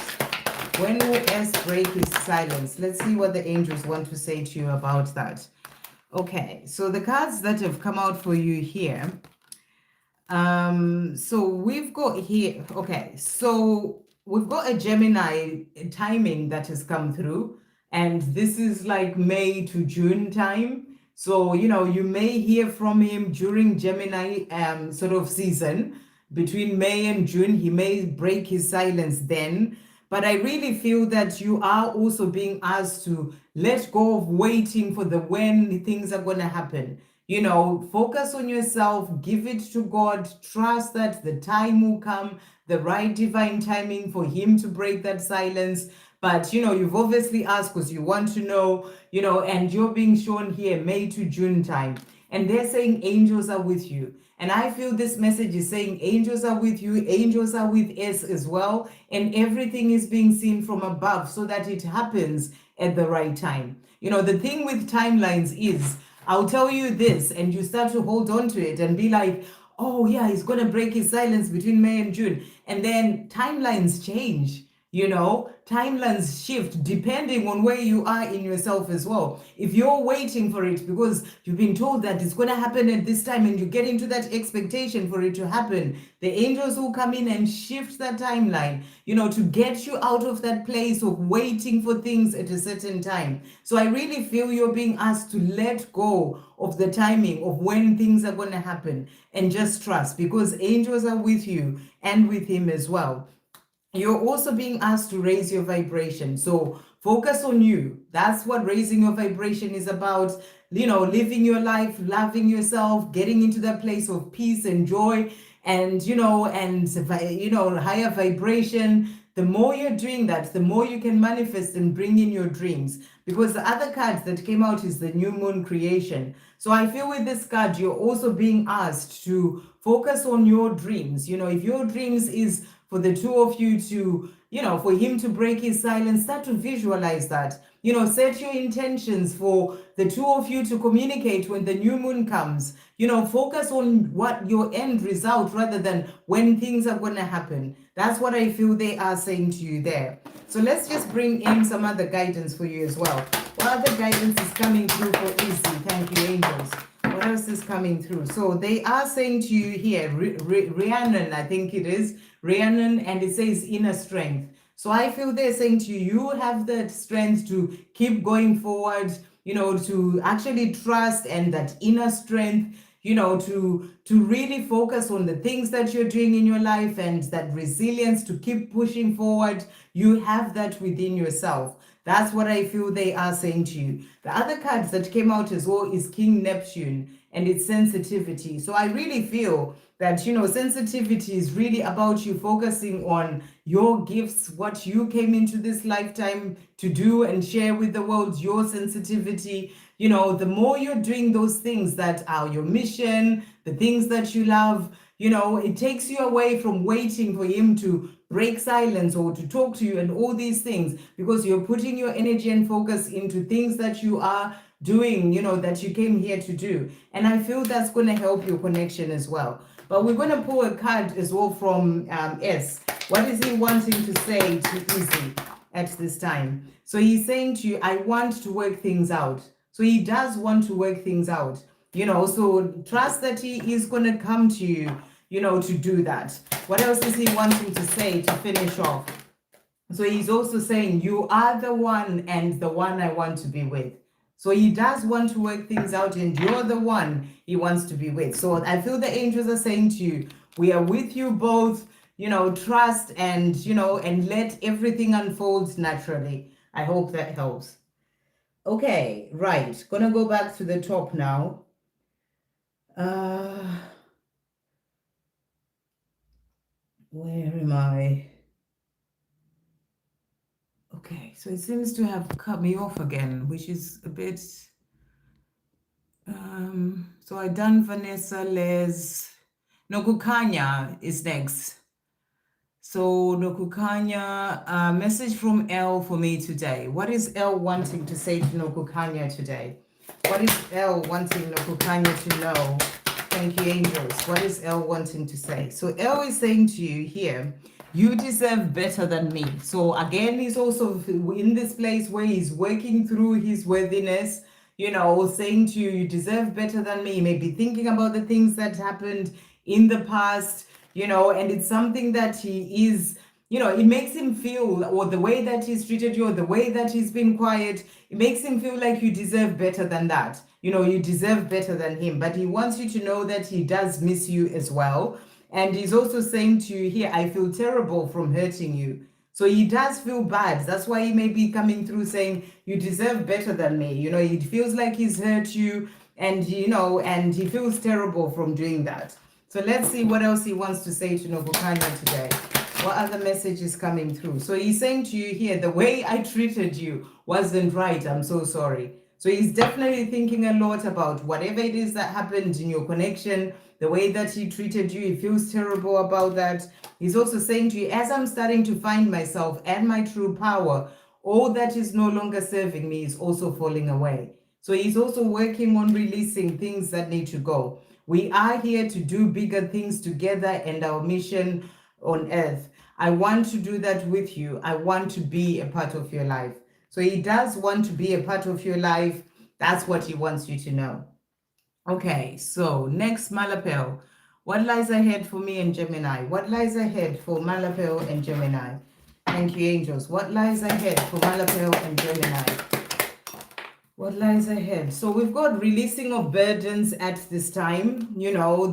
When will S break his silence? Let's see what the angels want to say to you about that. Okay, so the cards that have come out for you here. So we've got here, okay, so we've got a Gemini timing that has come through, and this is like May to June time. So, you may hear from him during Gemini sort of season. Between May and June, he may break his silence then. But I really feel that you are also being asked to let go of waiting for the when things are going to happen. Focus on yourself, give it to God, trust that the time will come, the right divine timing for him to break that silence. But, you've obviously asked because you want to know, and you're being shown here May to June time. And they're saying angels are with you. And I feel this message is saying angels are with you, angels are with us as well. And everything is being seen from above so that it happens at the right time. The thing with timelines is, I'll tell you this, and you start to hold on to it and be like, oh yeah, he's going to break his silence between May and June. And then timelines change. Timelines shift depending on where you are in yourself as well. If you're waiting for it because you've been told that it's going to happen at this time and you get into that expectation for it to happen, the angels will come in and shift that timeline, to get you out of that place of waiting for things at a certain time. So I really feel you're being asked to let go of the timing of when things are going to happen and just trust, because angels are with you and with him as well. You're also being asked to raise your vibration. So focus on you. That's what raising your vibration is about. Living your life, loving yourself, getting into that place of peace and joy and, higher vibration. The more you're doing that, the more you can manifest and bring in your dreams. Because the other card that came out is the new moon creation. So I feel with this card, you're also being asked to focus on your dreams. If your dreams is for the two of you to, for him to break his silence, start to visualize that. Set your intentions for the two of you to communicate when the new moon comes. Focus on what your end result rather than when things are going to happen. That's what I feel they are saying to you there. So let's just bring in some other guidance for you as well. What other guidance is coming through for Izzy? Thank you, angels. What else is coming through? So they are saying to you here, Rhiannon, I think it is, Rhiannon, and it says inner strength. So I feel they're saying to you, you have that strength to keep going forward, to actually trust, and that inner strength, to really focus on the things that you're doing in your life, and that resilience to keep pushing forward. You have that within yourself. That's what I feel they are saying to you. The other cards that came out as well is King Neptune and its sensitivity. So I really feel that, sensitivity is really about you focusing on your gifts, what you came into this lifetime to do and share with the world, your sensitivity. The more you're doing those things that are your mission, the things that you love, it takes you away from waiting for him to break silence or to talk to you and all these things, because you're putting your energy and focus into things that you are doing, that you came here to do. And I feel that's going to help your connection as well. But we're going to pull a card as well from S. What is he wanting to say to Izzy at this time. So he's saying to you, I want to work things out. So he does want to work things out, so trust that he is going to come to you, to do that. What else is he wanting to say to finish off? So he's also saying, you are the one and the one I want to be with. So he does want to work things out and you're the one he wants to be with. So I feel the angels are saying to you, we are with you both, trust and, and let everything unfold naturally. I hope that helps. Okay, right. Gonna go back to the top now. Where am I? Okay, so it seems to have cut me off again, which is a bit... so I done Vanessa, Les. Nokukanya is next. So Nokukanya, message from Elle for me today. What is Elle wanting to say to Nokukanya today? What is Elle wanting Nokukanya to know? Thank you, angels. What is Elle wanting to say? So Elle is saying to you here, you deserve better than me. So again, he's also in this place where he's working through his worthiness, saying to you, you deserve better than me. Maybe thinking about the things that happened in the past, and it's something that he is, it makes him feel, or the way that he's treated you, or the way that he's been quiet, it makes him feel like you deserve better than that. You deserve better than him. But he wants you to know that he does miss you as well. And he's also saying to you here, I feel terrible from hurting you. So he does feel bad. That's why he may be coming through saying, you deserve better than me. He feels like he's hurt you and, and he feels terrible from doing that. So let's see what else he wants to say to Nokukanya today. What other message is coming through? So he's saying to you here, the way I treated you wasn't right. I'm so sorry. So he's definitely thinking a lot about whatever it is that happened in your connection, the way that he treated you. He feels terrible about that. He's also saying to you, as I'm starting to find myself and my true power, all that is no longer serving me is also falling away. So he's also working on releasing things that need to go. We are here to do bigger things together and our mission on earth. I want to do that with you. I want to be a part of your life. So he does want to be a part of your life. That's what he wants you to know. Okay, so next, Malapel. What lies ahead for me and Gemini? What lies ahead for Malapel and Gemini? Thank you, angels. What lies ahead for Malapel and Gemini? What lies ahead? So we've got releasing of burdens at this time.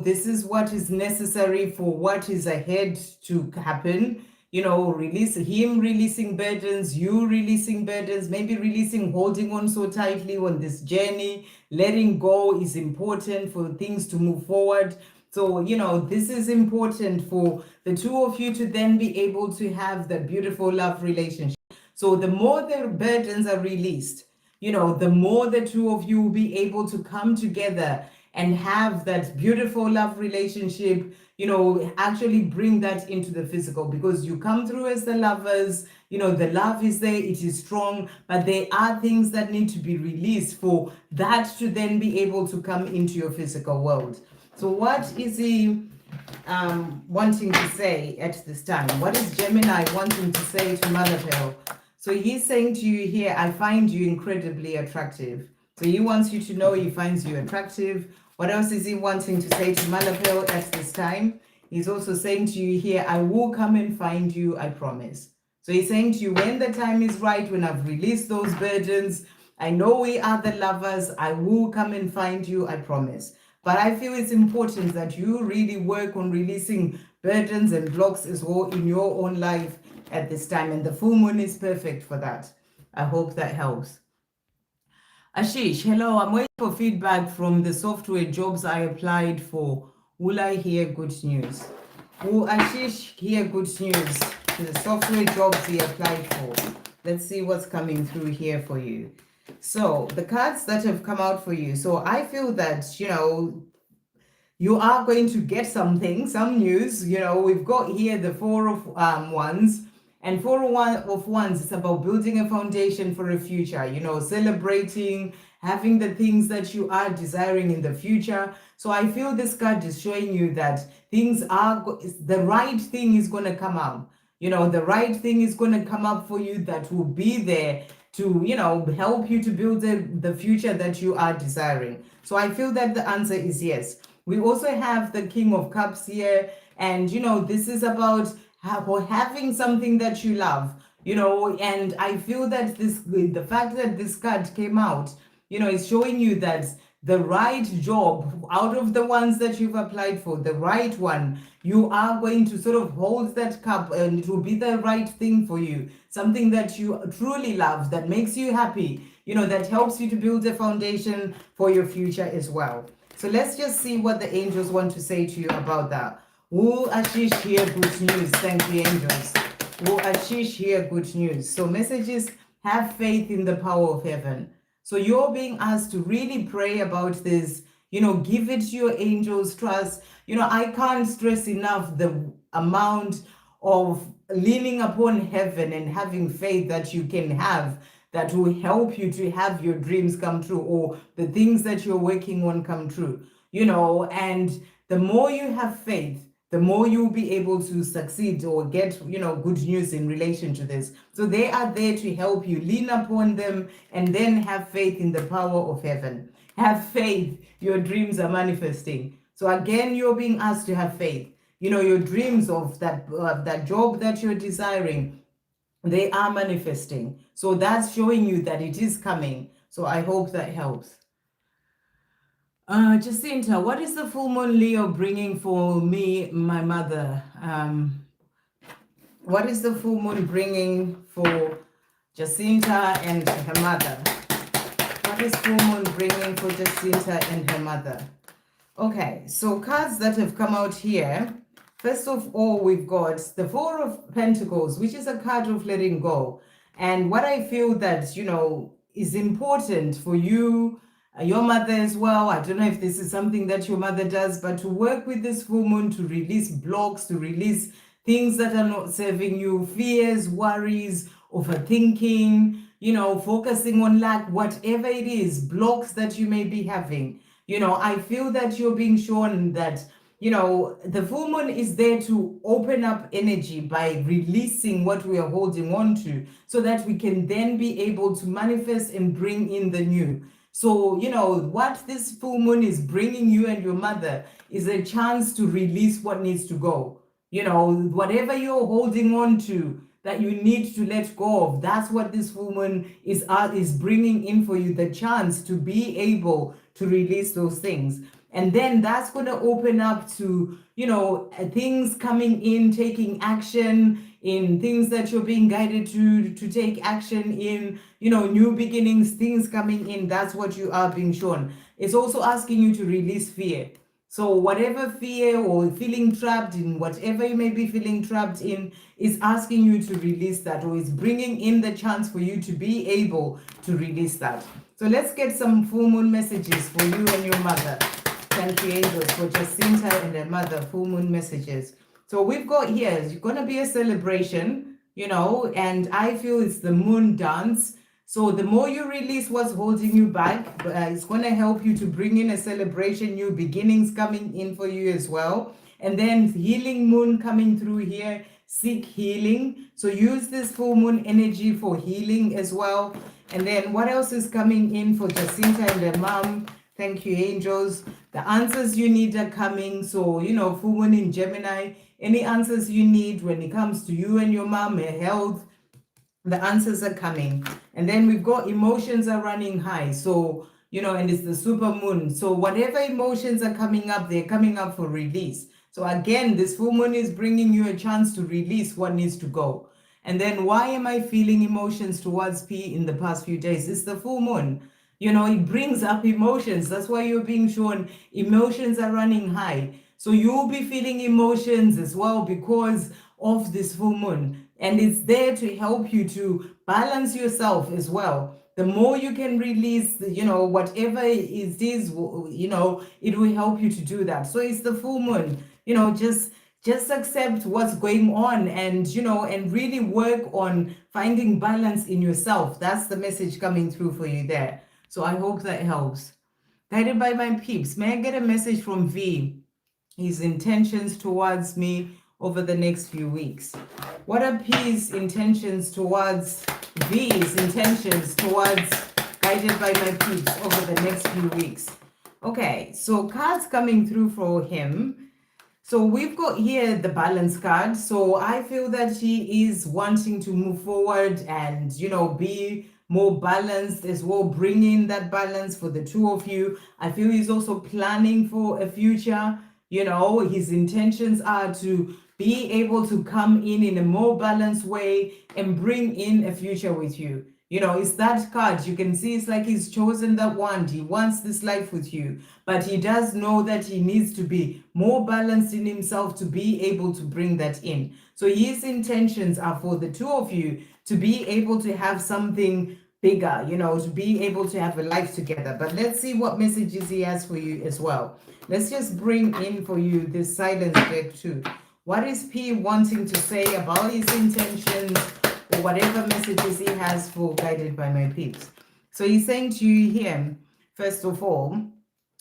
This is what is necessary for what is ahead to happen. Releasing burdens, you releasing burdens, maybe releasing, holding on so tightly on this journey. Letting go is important for things to move forward. So, this is important for the two of you to then be able to have the beautiful love relationship. So the more the burdens are released, the more the two of you will be able to come together and have that beautiful love relationship, actually bring that into the physical, because you come through as the lovers, the love is there, it is strong, but there are things that need to be released for that to then be able to come into your physical world. So what is he wanting to say at this time? What is Gemini wanting to say to Mother Pearl? So he's saying to you here, I find you incredibly attractive. So he wants you to know he finds you attractive. What else is he wanting to say to Malapel at this time? He's also saying to you here, I will come and find you, I promise. So he's saying to you, when the time is right, when I've released those burdens, I know we are the lovers, I will come and find you, I promise. But I feel it's important that you really work on releasing burdens and blocks as well in your own life at this time. And the full moon is perfect for that. I hope that helps. Ashish, hello. I'm waiting for feedback from the software jobs I applied for. Will I hear good news? Will Ashish hear good news to the software jobs he applied for? Let's see what's coming through here for you. So the cards that have come out for you. So I feel that, you are going to get something, some news. We've got here the Four of Wands. And Four of Wands, it's about building a foundation for a future, celebrating, having the things that you are desiring in the future. So I feel this card is showing you that things are, the right thing is going to come out. The right thing is going to come up for you that will be there to, help you to build the future that you are desiring. So I feel that the answer is yes. We also have the King of Cups here. And, this is about having something that you love, and I feel that the fact that this card came out, is showing you that the right job out of the ones that you've applied for, the right one, you are going to sort of hold that cup and it will be the right thing for you. Something that you truly love, that makes you happy, that helps you to build a foundation for your future as well. So let's just see what the angels want to say to you about that. Will Ashish hear good news? Thank you, angels. Will Ashish hear good news? So messages, have faith in the power of heaven. So you're being asked to really pray about this, give it to your angels, trust. I can't stress enough the amount of leaning upon heaven and having faith that you can have that will help you to have your dreams come true, or the things that you're working on come true, and the more you have faith, the more you'll be able to succeed or get, good news in relation to this. So they are there to help you. Lean upon them and then have faith in the power of heaven. Have faith. Your dreams are manifesting. So again, you're being asked to have faith. Your dreams of that job that you're desiring, they are manifesting. So that's showing you that it is coming. So I hope that helps. Jacinta, what is the full moon Leo bringing for me, my mother? What is the full moon bringing for Jacinta and her mother? What is full moon bringing for Jacinta and her mother? Okay, so cards that have come out here. First of all, we've got the Four of Pentacles, which is a card of letting go. And what I feel that, is important for you, your mother as well. I don't know if this is something that your mother does, but to work with this full moon to release blocks, to release things that are not serving you, fears, worries, overthinking, focusing on lack, whatever it is, blocks that you may be having. I feel that you're being shown that, the full moon is there to open up energy by releasing what we are holding on to, so that we can then be able to manifest and bring in the new. So, what this full moon is bringing you and your mother is a chance to release what needs to go. Whatever you're holding on to that you need to let go of, that's what this full moon is bringing in for you, the chance to be able to release those things. And then that's going to open up to, things coming in, taking action in things that you're being guided to take action in, new beginnings, things coming in. That's what you are being shown. It's also asking you to release fear. So whatever fear or feeling trapped in, whatever you may be feeling trapped in, is asking you to release that, or is bringing in the chance for you to be able to release that. So let's get some full moon messages for you and your mother. Thank you, angels, for Jacinta and her mother, full moon messages. So we've got here, it's going to be a celebration, and I feel it's the moon dance. So the more you release what's holding you back, it's going to help you to bring in a celebration, new beginnings coming in for you as well. And then healing moon coming through here, seek healing. So use this full moon energy for healing as well. And then what else is coming in for Jacinta and her mom? Thank you, angels. The answers you need are coming. So, full moon in Gemini, any answers you need when it comes to you and your mom, her health, the answers are coming. And then we've got emotions are running high. So, and it's the super moon. So whatever emotions are coming up, they're coming up for release. So again, this full moon is bringing you a chance to release what needs to go. And then why am I feeling emotions towards P in the past few days? It's the full moon. It brings up emotions. That's why you're being shown emotions are running high. So you'll be feeling emotions as well because of this full moon. And it's there to help you to balance yourself as well. The more you can release, whatever it is, it will help you to do that. So it's the full moon, just accept what's going on and, and really work on finding balance in yourself. That's the message coming through for you there. So I hope that helps. Guided by my peeps, may I get a message from V? His intentions towards me over the next few weeks. What are P's intentions towards V's intentions towards guided by my peeps over the next few weeks? Okay, so cards coming through for him. So we've got here the balance card. So I feel that he is wanting to move forward and, be more balanced as well, bring in that balance for the two of you. I feel he's also planning for a future. His intentions are to be able to come in a more balanced way and bring in a future with you. It's that card. You can see it's like he's chosen that one. He wants this life with you, but he does know that he needs to be more balanced in himself to be able to bring that in. So his intentions are for the two of you to be able to have something bigger, to be able to have a life together. But let's see what messages he has for you as well. Let's just bring in for you this silence deck too. What is P wanting to say about his intentions or whatever messages he has for guided by my peeps? So he's saying to you here, first of all,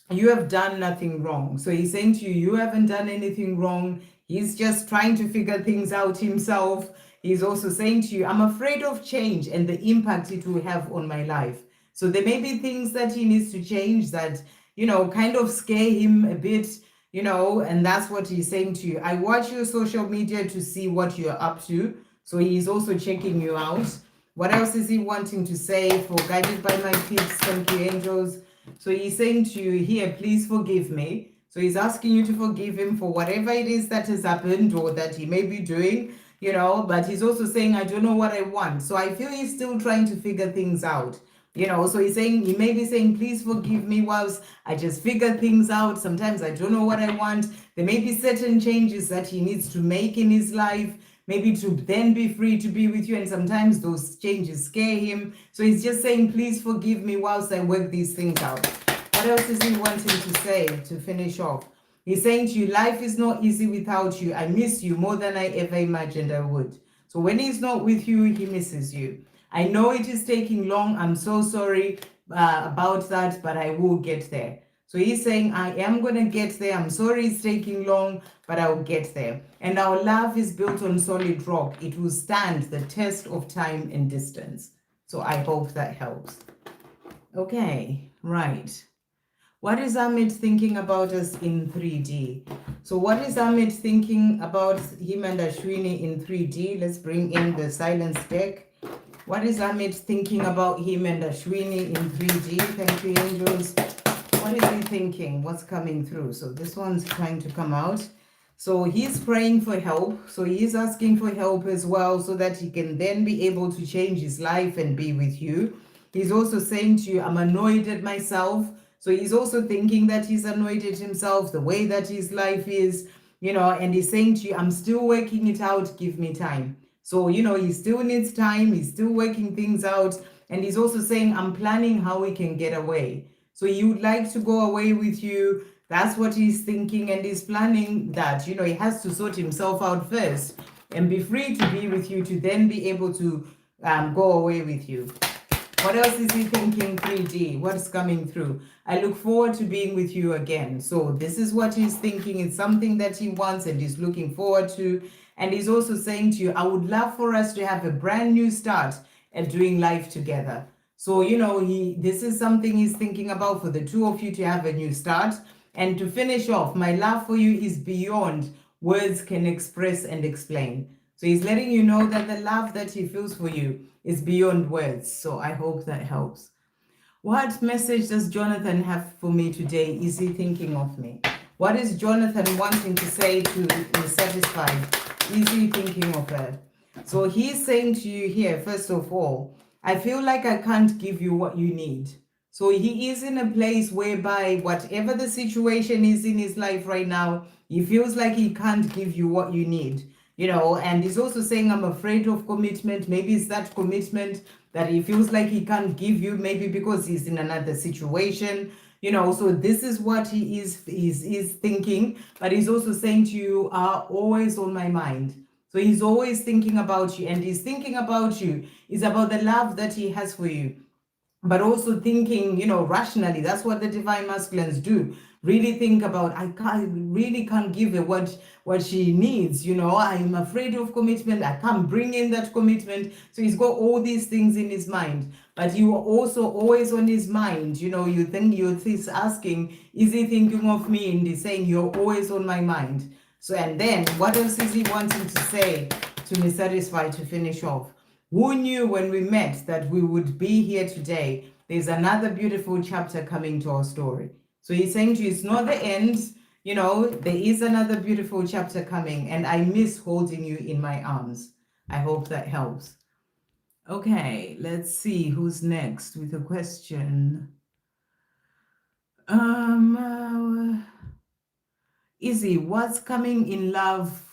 you have done nothing wrong. So he's saying to you, you haven't done anything wrong. He's just trying to figure things out himself. He's also saying to you, I'm afraid of change and the impact it will have on my life. So there may be things that he needs to change that, kind of scare him a bit, and that's what he's saying to you. I watch your social media to see what you're up to. So he's also checking you out. What else is he wanting to say for guided by my peeps? Thank you, angels. So he's saying to you here, please forgive me. So he's asking you to forgive him for whatever it is that has happened or that he may be doing, but he's also saying, I don't know what I want. So I feel he's still trying to figure things out. So he's saying, he may be saying, please forgive me whilst I just figure things out. Sometimes I don't know what I want. There may be certain changes that he needs to make in his life, maybe to then be free to be with you. And sometimes those changes scare him. So he's just saying, please forgive me whilst I work these things out. What else is he wanting to say to finish off? He's saying to you, life is not easy without you. I miss you more than I ever imagined I would. So when he's not with you, he misses you. I know it is taking long. I'm so sorry about that, but I will get there. So he's saying, I am going to get there. I'm sorry it's taking long, but I will get there. And our love is built on solid rock. It will stand the test of time and distance. So I hope that helps. Okay, right. What is Amit thinking about us in 3D? So what is Amit thinking about him and Ashwini in 3D? Let's bring in the silence deck. What is Amit thinking about him and Ashwini in 3D? Thank you, angels. What is he thinking? What's coming through? So this one's trying to come out. So he's praying for help. So he's asking for help as well so that he can then be able to change his life and be with you. He's also saying to you, I'm annoyed at myself. So he's also thinking that he's annoyed at himself, the way that his life is, and he's saying to you, I'm still working it out. Give me time. So, he still needs time. He's still working things out. And he's also saying, I'm planning how we can get away. So he would like to go away with you. That's what he's thinking. And he's planning that, he has to sort himself out first and be free to be with you to then be able to go away with you. What else is he thinking 3D? What's coming through? I look forward to being with you again. So this is what he's thinking. It's something that he wants and he's looking forward to. And he's also saying to you, I would love for us to have a brand new start at doing life together. So, this is something he's thinking about for the two of you to have a new start. And to finish off, my love for you is beyond words can express and explain. So he's letting you know that the love that he feels for you is beyond words. So I hope that helps. What message does Jonathan have for me today? Is he thinking of me? What is Jonathan wanting to say to be satisfied? Is he thinking of her? So he's saying to you here, first of all, I feel like I can't give you what you need. So he is in a place whereby whatever the situation is in his life right now, he feels like he can't give you what you need. And he's also saying, I'm afraid of commitment. Maybe it's that commitment that he feels like he can't give you, maybe because he's in another situation. So this is what he is thinking, but he's also saying to you, are always on my mind. So he's always thinking about you, and he's thinking about you is about the love that he has for you, but also thinking, rationally. That's what the divine masculines do. really think about, really can't give her what she needs, I'm afraid of commitment, I can't bring in that commitment. So he's got all these things in his mind, but you are also always on his mind. You think he's asking, is he thinking of me? And he's saying, you're always on my mind. So, and then what else is he wanting to say to me, satisfied, to finish off? Who knew when we met that we would be here today? There's another beautiful chapter coming to our story. So he's saying to you, it's not the end. There is another beautiful chapter coming, and I miss holding you in my arms. I hope that helps. Okay, let's see who's next with a question. Izzy, what's coming in love?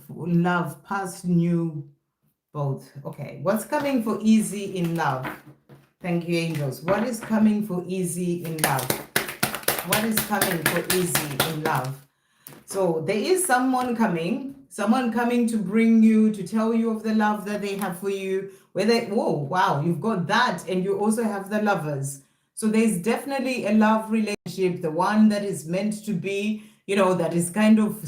Love, past, new, both. Okay, what's coming for Izzy in love? Thank you, angels. What is coming for Izzy in love? What is coming for Izzy in love? So there is someone coming to bring you, to tell you of the love that they have for you. Wow, you've got that, and you also have the lovers. So there's definitely a love relationship, the one that is meant to be, that is kind of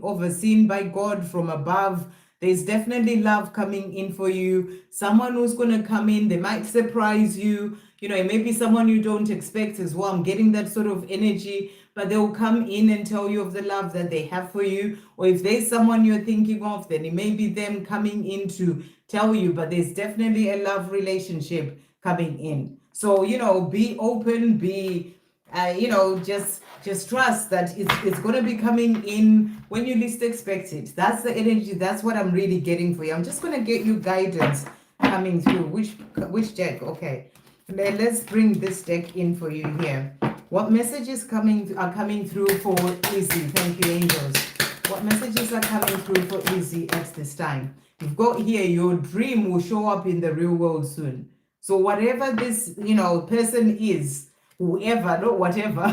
overseen by God from above. There's definitely love coming in for you. Someone who's going to come in, they might surprise you. It may be someone you don't expect as well. I'm getting that sort of energy, but they'll come in and tell you of the love that they have for you. Or if there's someone you're thinking of, then it may be them coming in to tell you, but there's definitely a love relationship coming in. So, be open, just trust that it's going to be coming in when you least expect it. That's the energy. That's what I'm really getting for you. I'm just going to get you guidance coming through. Which deck? Okay. Let's bring this deck in for you here. What messages are coming through for Izzy? Thank you, angels. What messages are coming through for Izzy at this time? You've got here, your dream will show up in the real world soon. So whatever this, person is, whoever, not whatever,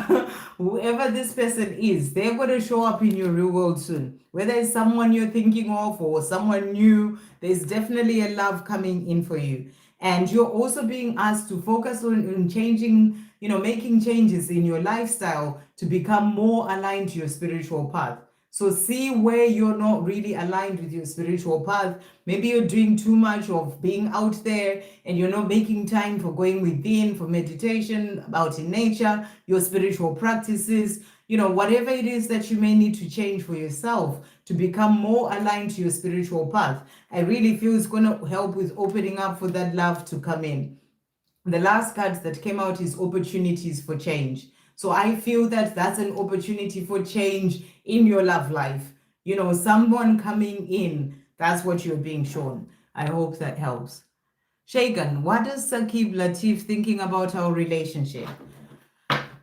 whoever this person is, they're going to show up in your real world soon. Whether it's someone you're thinking of or someone new, there's definitely a love coming in for you. And you're also being asked to focus on changing, making changes in your lifestyle to become more aligned to your spiritual path. So see where you're not really aligned with your spiritual path. Maybe you're doing too much of being out there and you're not making time for going within, for meditation, out in nature, your spiritual practices, whatever it is that you may need to change for yourself to become more aligned to your spiritual path. I really feel it's going to help with opening up for that love to come in. The last card that came out is opportunities for change. So I feel that that's an opportunity for change in your love life. Someone coming in, that's what you're being shown. I hope that helps. Shagan, what is Saqib Latif thinking about our relationship?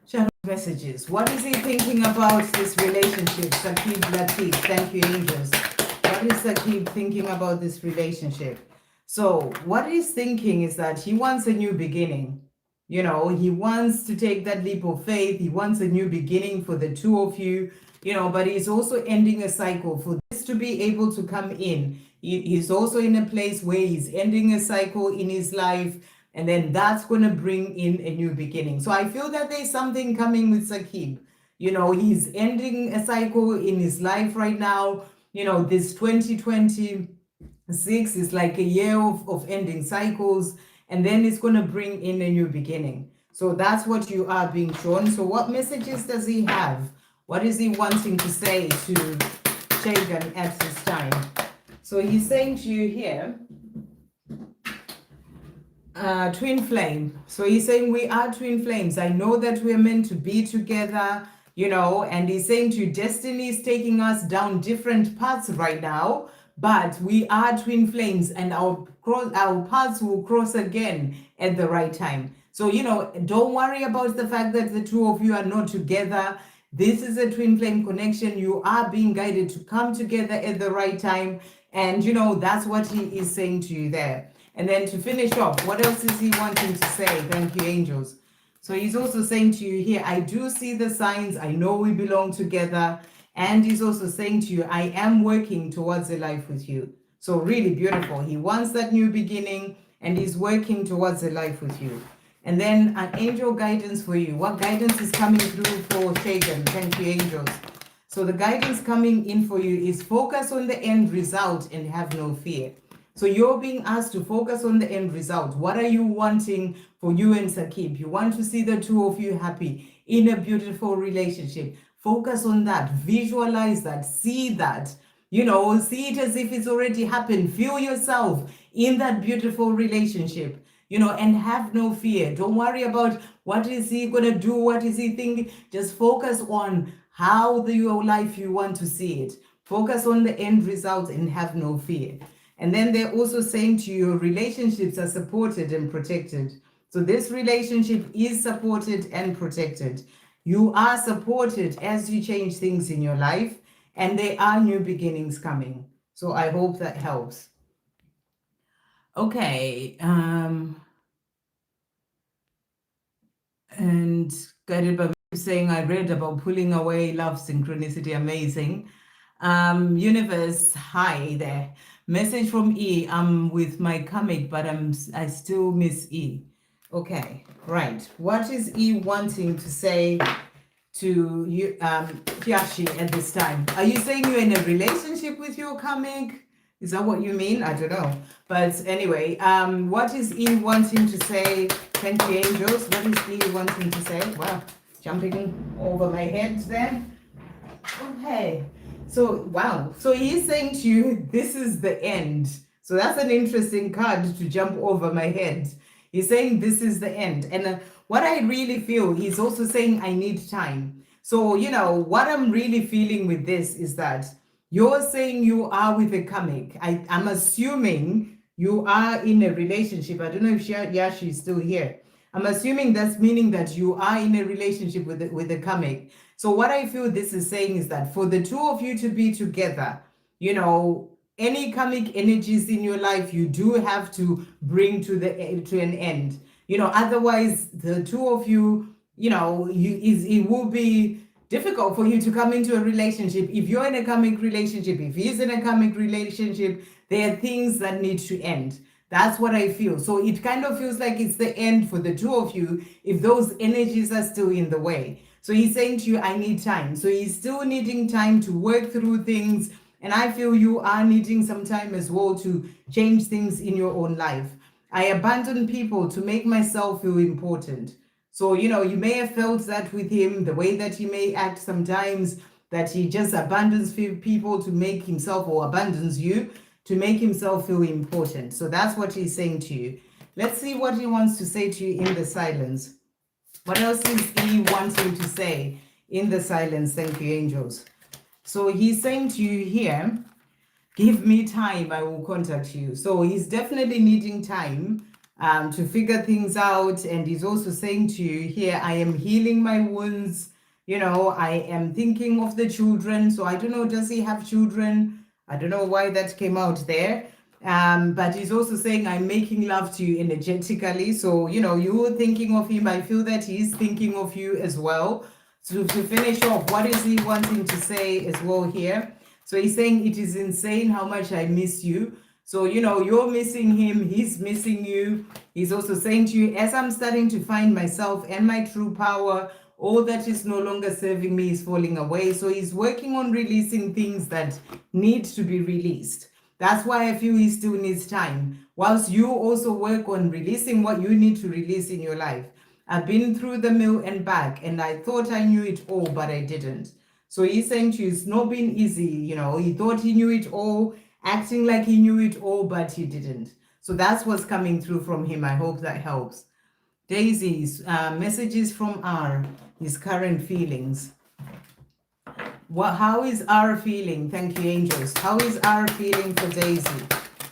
Shadow messages. What is he thinking about this relationship? Saqib Latif, thank you, angels. What is Saqib thinking about this relationship? So what he's thinking is that he wants a new beginning. He wants to take that leap of faith. He wants a new beginning for the two of you, but he's also ending a cycle. For this to be able to come in, he's also in a place where he's ending a cycle in his life, and then that's going to bring in a new beginning. So I feel that there's something coming with Saqib. He's ending a cycle in his life right now. This 2026 is like a year of ending cycles, and then it's going to bring in a new beginning. So that's what you are being shown. So what messages does he have? What is he wanting to say to Shagan at this time? So he's saying to you here, twin flame. So he's saying we are twin flames. I know that we're meant to be together, and he's saying to you, destiny is taking us down different paths right now, but we are twin flames, and our paths will cross again at the right time. So, don't worry about the fact that the two of you are not together. This is a twin flame connection. You are being guided to come together at the right time. And, that's what he is saying to you there. And then to finish off, what else is he wanting to say? Thank you, angels. So he's also saying to you here, I do see the signs. I know we belong together. And he's also saying to you, I am working towards a life with you. So really beautiful. He wants that new beginning, and he's working towards a life with you. And then an angel guidance for you. What guidance is coming through for Shagan? Thank you, angels. So the guidance coming in for you is focus on the end result and have no fear. So you're being asked to focus on the end result. What are you wanting for you and Sakib? You want to see the two of you happy in a beautiful relationship. Focus on that. Visualize that. See that. You know, see it as if it's already happened. Feel yourself in that beautiful relationship, you know, and have no fear. Don't worry about what is he going to do, what is he thinking. Just focus on how your life you want to see it. Focus on the end result and have no fear. And then they're also saying to you, relationships are supported and protected. So this relationship is supported and protected. You are supported as you change things in your life, and there are new beginnings coming. So I hope that helps. Okay. And guided by saying, I read about pulling away love synchronicity. Amazing. Universe, hi there. Message from E. I'm with my comic, but I still miss E. Okay, right. What is E wanting to say to you, Yashi, at this time? Are you saying you're in a relationship with your comic? Is that what you mean? I don't know. But anyway, what is E wanting to say? Thank you, angels. What is E wanting to say? Wow, jumping over my head there. Okay. So, wow. So he's saying to you, this is the end. So that's an interesting card to jump over my head. He's saying this is the end. And what I really feel, he's also saying I need time. So, you know, what I'm really feeling with this is that you're saying you are with a comic. I'm assuming you are in a relationship. I don't know if Yashi is still here. I'm assuming that's meaning that you are in a relationship with a comic. So what I feel this is saying is that for the two of you to be together, you know, any karmic energies in your life, you do have to bring to an end. You know, otherwise the two of you, you know, it will be difficult for you to come into a relationship. If you're in a karmic relationship, if he's in a karmic relationship, there are things that need to end. That's what I feel. So it kind of feels like it's the end for the two of you if those energies are still in the way. So he's saying to you, I need time. So he's still needing time to work through things. And I feel you are needing some time as well to change things in your own life. I abandon people to make myself feel important. So, you know, you may have felt that with him, the way that he may act sometimes, that he just abandons people to make himself, or abandons you to make himself feel important. So that's what he's saying to you. Let's see what he wants to say to you in the silence. What else is he wanting to say in the silence? Thank you, angels. So he's saying to you here, give me time, I will contact you. So he's definitely needing time to figure things out. And he's also saying to you here, I am healing my wounds. You know, I am thinking of the children. So I don't know, does he have children? I don't know why that came out there. But he's also saying, I'm making love to you energetically. So, you know, you're thinking of him. I feel that he's thinking of you as well. So to finish off, what is he wanting to say as well here? So he's saying, it is insane how much I miss you. So, you know, you're missing him. He's missing you. He's also saying to you, as I'm starting to find myself and my true power, all that is no longer serving me is falling away. So he's working on releasing things that need to be released. That's why I feel he still needs time. Whilst you also work on releasing what you need to release in your life. I've been through the mill and back, and I thought I knew it all, but I didn't. So he's saying to you, it's not been easy. You know, he thought he knew it all, acting like he knew it all, but he didn't. So that's what's coming through from him. I hope that helps. Daisy's messages from R, his current feelings. How is R feeling? Thank you, angels. How is R feeling for Daisy?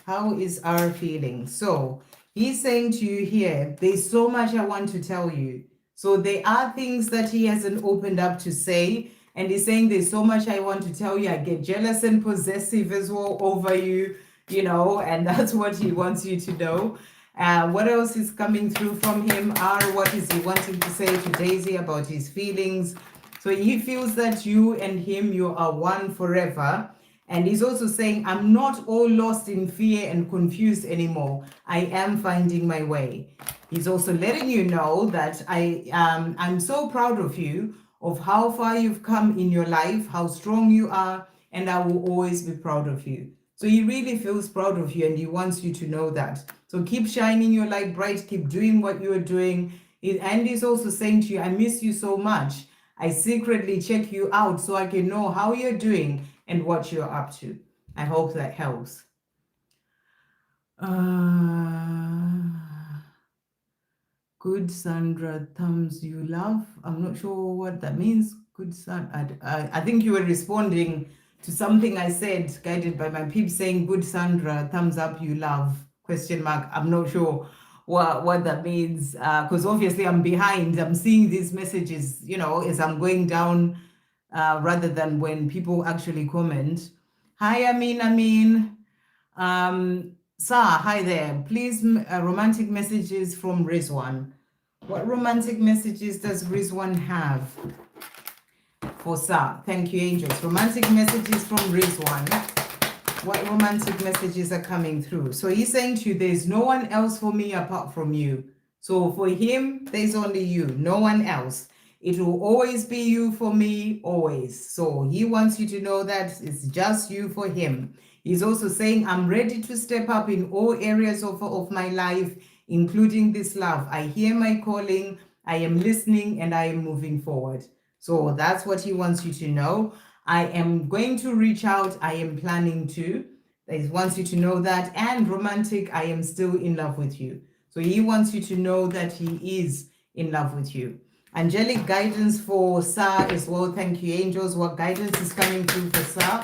How is R feeling? So he's saying to you here, there's so much I want to tell you. So there are things that he hasn't opened up to say. And he's saying there's so much I want to tell you. I get jealous and possessive as well over you, you know, and that's what he wants you to know. What else is coming through from him? What is he wanting to say to Daisy about his feelings? So he feels that you and him, you are one forever. And he's also saying, I'm not all lost in fear and confused anymore. I am finding my way. He's also letting you know that I'm so proud of you, of how far you've come in your life, how strong you are, and I will always be proud of you. So he really feels proud of you and he wants you to know that. So keep shining your light bright, keep doing what you are doing. And he's also saying to you, I miss you so much. I secretly check you out so I can know how you're doing and what you're up to. I hope that helps. Good Sandra, thumbs you love. I'm not sure what that means. Good Sandra. I think you were responding to something I said, guided by my peeps, saying, good Sandra, thumbs up you love, question mark. I'm not sure what that means, because obviously I'm behind. I'm seeing these messages, as I'm going down, rather than when people actually comment. Hi, Amin. Sir, hi there. Please, romantic messages from Rizwan. What romantic messages does Rizwan have for Sir? Thank you, angels. Romantic messages from Rizwan. What romantic messages are coming through? So he's saying to you, there's no one else for me apart from you. So for him, there's only you, no one else. It will always be you for me, always. So he wants you to know that it's just you for him. He's also saying, I'm ready to step up in all areas of my life, including this love. I hear my calling, I am listening, and I am moving forward. So that's what he wants you to know. I am going to reach out. I am planning to. He wants you to know that. And romantic, I am still in love with you. So he wants you to know that he is in love with you. Angelic guidance for Sir as well. Thank you, angels. What guidance is coming through for Sir?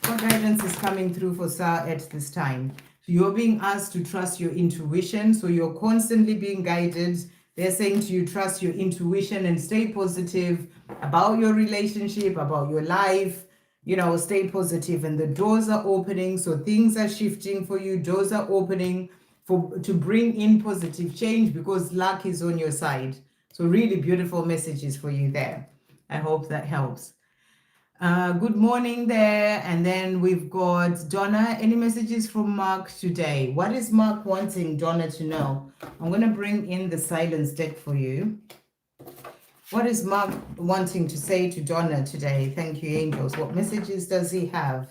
What guidance is coming through for Sir at this time? So you're being asked to trust your intuition. So you're constantly being guided. They're saying to you, trust your intuition and stay positive about your relationship, about your life. Stay positive, and the doors are opening. So things are shifting for you. Doors are opening to bring in positive change, because luck is on your side. So really beautiful messages for you there. I hope that helps. Good morning there. And then we've got Donna. Any messages from Mark today? What is Mark wanting Donna to know? I'm going to bring in the silence deck for you. What is Mark wanting to say to Donna today? Thank you, angels. What messages does he have?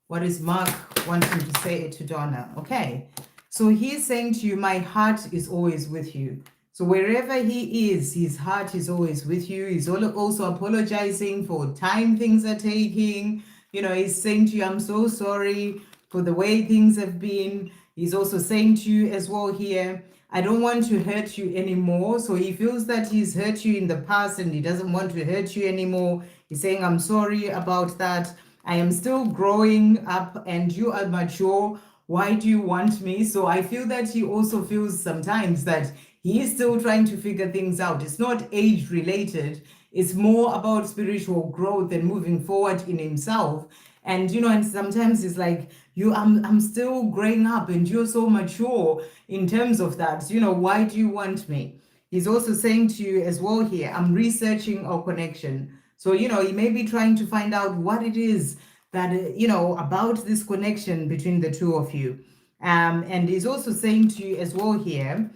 What is Mark wanting to say to Donna? Okay. So he's saying to you, my heart is always with you. So wherever he is, his heart is always with you. He's also apologizing for time things are taking. He's saying to you, I'm so sorry for the way things have been. He's also saying to you as well here, I don't want to hurt you anymore. So he feels that he's hurt you in the past and he doesn't want to hurt you anymore. He's saying, I'm sorry about that. I am still growing up and you are mature. Why do you want me? So I feel that he also feels sometimes that he is still trying to figure things out. It's not age related. It's more about spiritual growth and moving forward in himself. And, and sometimes it's like, I'm still growing up and you're so mature in terms of that. Why do you want me? He's also saying to you as well here, I'm researching our connection. So, he may be trying to find out what it is that, about this connection between the two of you. And he's also saying to you as well here,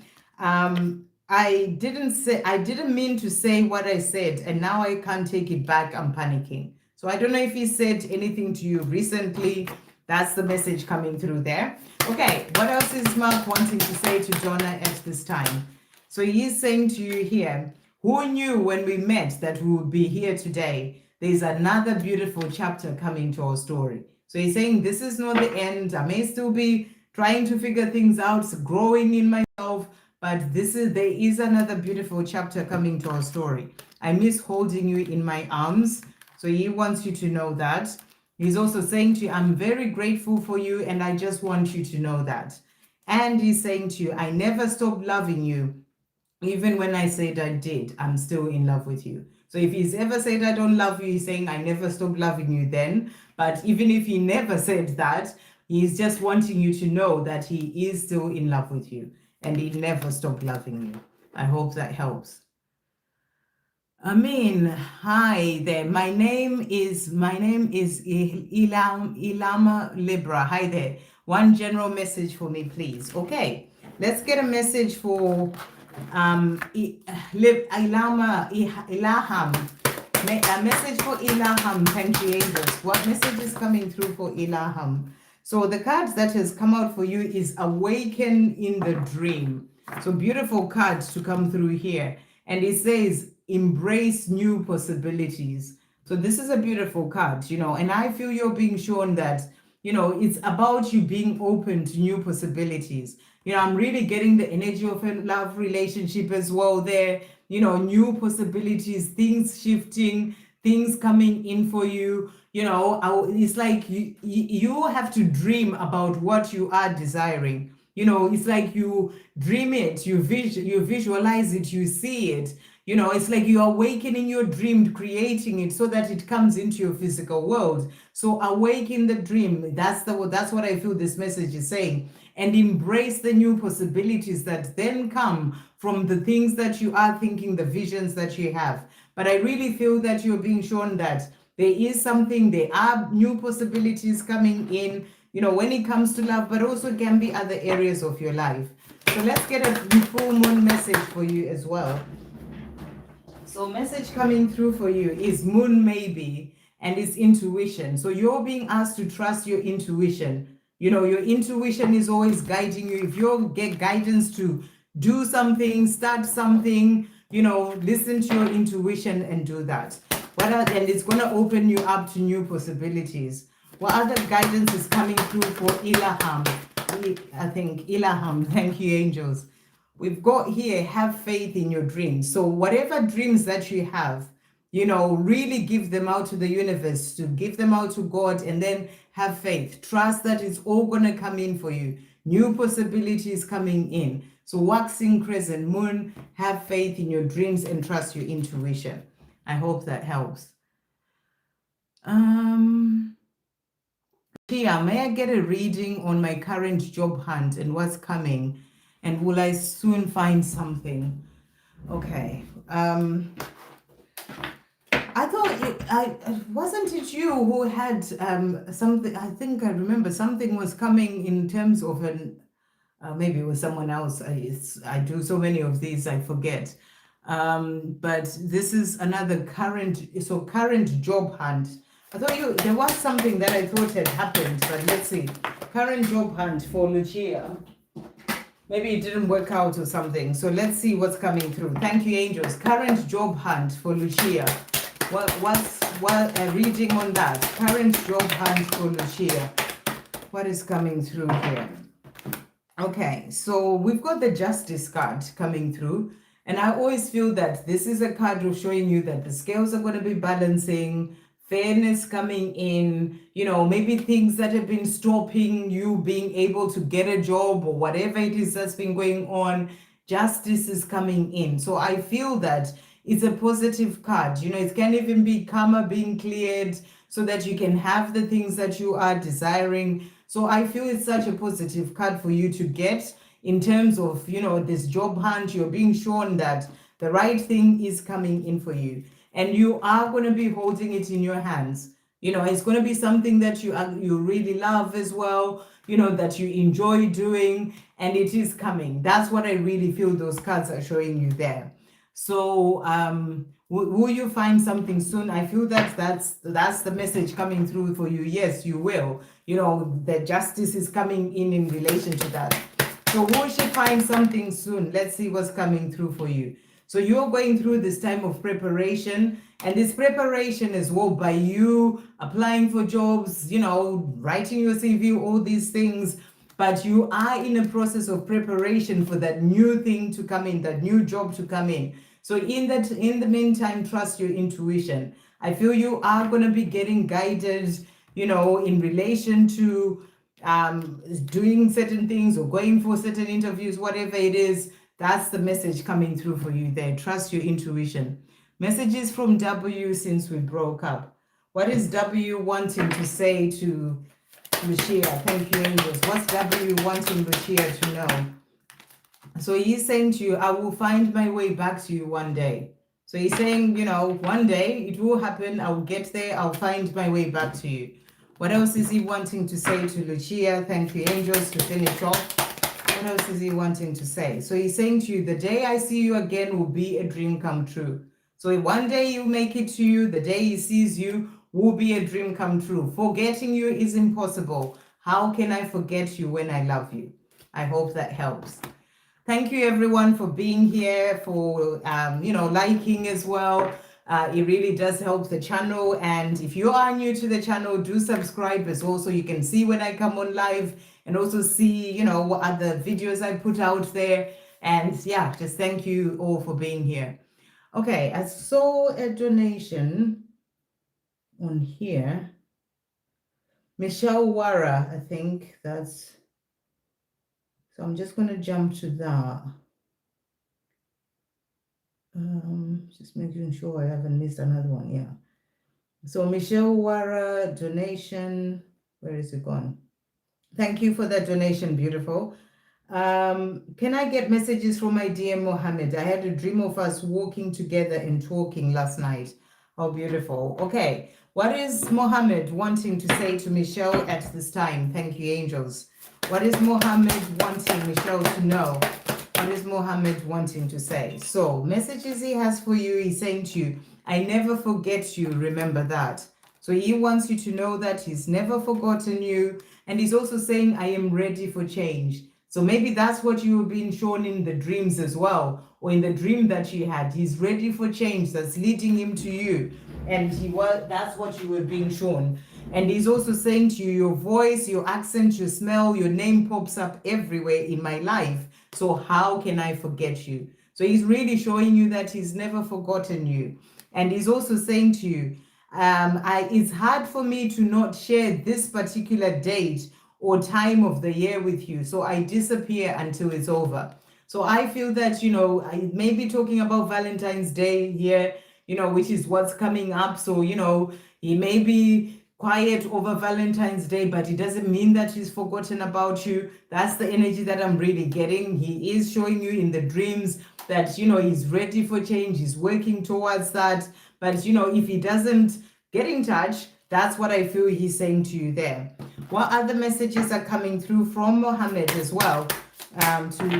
I didn't mean to say what I said, and now I can't take it back. I'm panicking. So I don't know if he said anything to you recently. That's the message coming through there. Okay, what else is Mark wanting to say to Donna at this time? So he's saying to you here, who knew when we met that we would be here today? There's another beautiful chapter coming to our story. So he's saying this is not the end. I may still be trying to figure things out, growing in myself, but there is another beautiful chapter coming to our story. I miss holding you in my arms. So he wants you to know that. He's also saying to you, I'm very grateful for you, and I just want you to know that. And he's saying to you, I never stopped loving you. Even when I said I did, I'm still in love with you. So if he's ever said I don't love you, he's saying I never stopped loving you then. But even if he never said that, he's just wanting you to know that he is still in love with you and he never stopped loving you. I hope that helps. Amin. Hi there. My name is Ilama Libra. Hi there. One general message for me, please. Okay. Let's get a message for Ilaham. A message for Ilaham. Thank you, angels. What message is coming through for Ilaham? So the card that has come out for you is Awaken in the Dream. So beautiful cards to come through here. And it says, embrace new possibilities. So this is a beautiful card, and I feel you're being shown that, it's about you being open to new possibilities. I'm really getting the energy of a love relationship as well there, new possibilities, things shifting, things coming in for you. It's like you have to dream about what you are desiring. It's like you dream it, you visualize it, you see it. It's like you're awakening your dream, creating it so that it comes into your physical world. So awaken the dream. That's what I feel this message is saying. And embrace the new possibilities that then come from the things that you are thinking, the visions that you have. But I really feel that you're being shown that there are new possibilities coming in, when it comes to love, but also can be other areas of your life. So let's get a full moon message for you as well. So message coming through for you is Moon Maybe, and it's intuition. So you're being asked to trust your intuition. Your intuition is always guiding you. If you get guidance to do something, start something, listen to your intuition and do that. And it's going to open you up to new possibilities. What other guidance is coming through for Ilaham? I think Ilaham, thank you, angels. We've got here, have faith in your dreams. So whatever dreams that you have, really give them out to the universe, to give them out to God, and then have faith. Trust that it's all going to come in for you. New possibilities coming in. So waxing crescent moon, have faith in your dreams and trust your intuition. I hope that helps. Tia, may I get a reading on my current job hunt and what's coming? And will I soon find something? Okay. I thought wasn't it you who had something? I think I remember something was coming in terms of maybe it was someone else. I do so many of these, I forget. But this is another current job hunt. I thought there was something that I thought had happened, but let's see. Current job hunt for Lucia. Maybe it didn't work out or something. So let's see what's coming through. Thank you, angels. Current job hunt for Lucia. What's a reading on that? Current job hunt for Lucia. What is coming through here? Okay, so we've got the Justice card coming through. And I always feel that this is a card of showing you that the scales are going to be balancing, fairness coming in, maybe things that have been stopping you being able to get a job or whatever it is that's been going on, justice is coming in. So I feel that it's a positive card. It can even be karma being cleared so that you can have the things that you are desiring. So I feel it's such a positive card for you to get in terms of, this job hunt. You're being shown that the right thing is coming in for you. And you are going to be holding it in your hands. It's going to be something that you really love as well, that you enjoy doing, and it is coming. That's what I really feel those cards are showing you there. So will you find something soon? I feel that's the message coming through for you. Yes, you will. The justice is coming in relation to that. So will she find something soon? Let's see what's coming through for you. So you're going through this time of preparation, and this preparation is well by you applying for jobs, writing your CV, all these things, but you are in a process of preparation for that new thing to come in, that new job to come in. So in the meantime, trust your intuition. I feel you are going to be getting guided, in relation to doing certain things or going for certain interviews, whatever it is. That's the message coming through for you there. Trust your intuition. Messages from W since we broke up. What is W wanting to say to Lucia? Thank you, angels. What's W wanting Lucia to know? So he's saying to you, I will find my way back to you one day. So he's saying, you know, one day it will happen. I'll get there. I'll find my way back to you. What else is he wanting to say to Lucia? Thank you, angels, to finish off. What else is he wanting to say? So he's saying to you, the day I see you again will be a dream come true. So one day you make it to you, the day he sees you will be a dream come true. Forgetting you is impossible. How can I forget you when I love you? I hope that helps. Thank you everyone for being here, for liking as well. It really does help the channel. And if you are new to the channel, do subscribe as well, so you can see when I come on live and also see, you know, what other videos I put out there. And yeah, just thank you all for being here. Okay, I saw a donation on here. Michelle Wara, I think that's, so I'm just going to jump to that. Just making sure I haven't missed another one. Yeah. So Michelle Wara donation, where is it gone? Thank you for that donation, beautiful. Can I get messages from my dear Mohammed? I had a dream of us walking together and talking last night. Oh, beautiful. Okay. What is Mohammed wanting to say to Michelle at this time? Thank you, angels. What is Mohammed wanting Michelle to know? What is Mohammed wanting to say? So, messages he has for you, he's saying to you, I never forget you, remember that. So he wants you to know that he's never forgotten you. And he's also saying, I am ready for change. So maybe that's what you were being shown in the dreams as well, or in the dream that you had. He's ready for change, that's leading him to you. And that's what you were being shown. And he's also saying to you, your voice, your accent, your smell, your name pops up everywhere in my life. So how can I forget you? So he's really showing you that he's never forgotten you. And he's also saying to you, it's hard for me to not share this particular date or time of the year with you. So I disappear until it's over. So I feel that, you know, I may be talking about Valentine's Day here, you know, which is what's coming up. So, you know, he may be quiet over Valentine's Day, but it doesn't mean that he's forgotten about you. That's the energy that I'm really getting. He is showing you in the dreams that, you know, he's ready for change. He's working towards that. But, you know, if he doesn't get in touch, that's what I feel he's saying to you there. What other messages are coming through from Mohammed as well?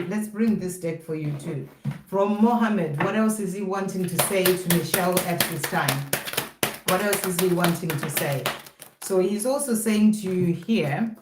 Let's bring this deck for you too. From Mohammed, what else is he wanting to say to Michelle at this time? What else is he wanting to say? So he's also saying to you here,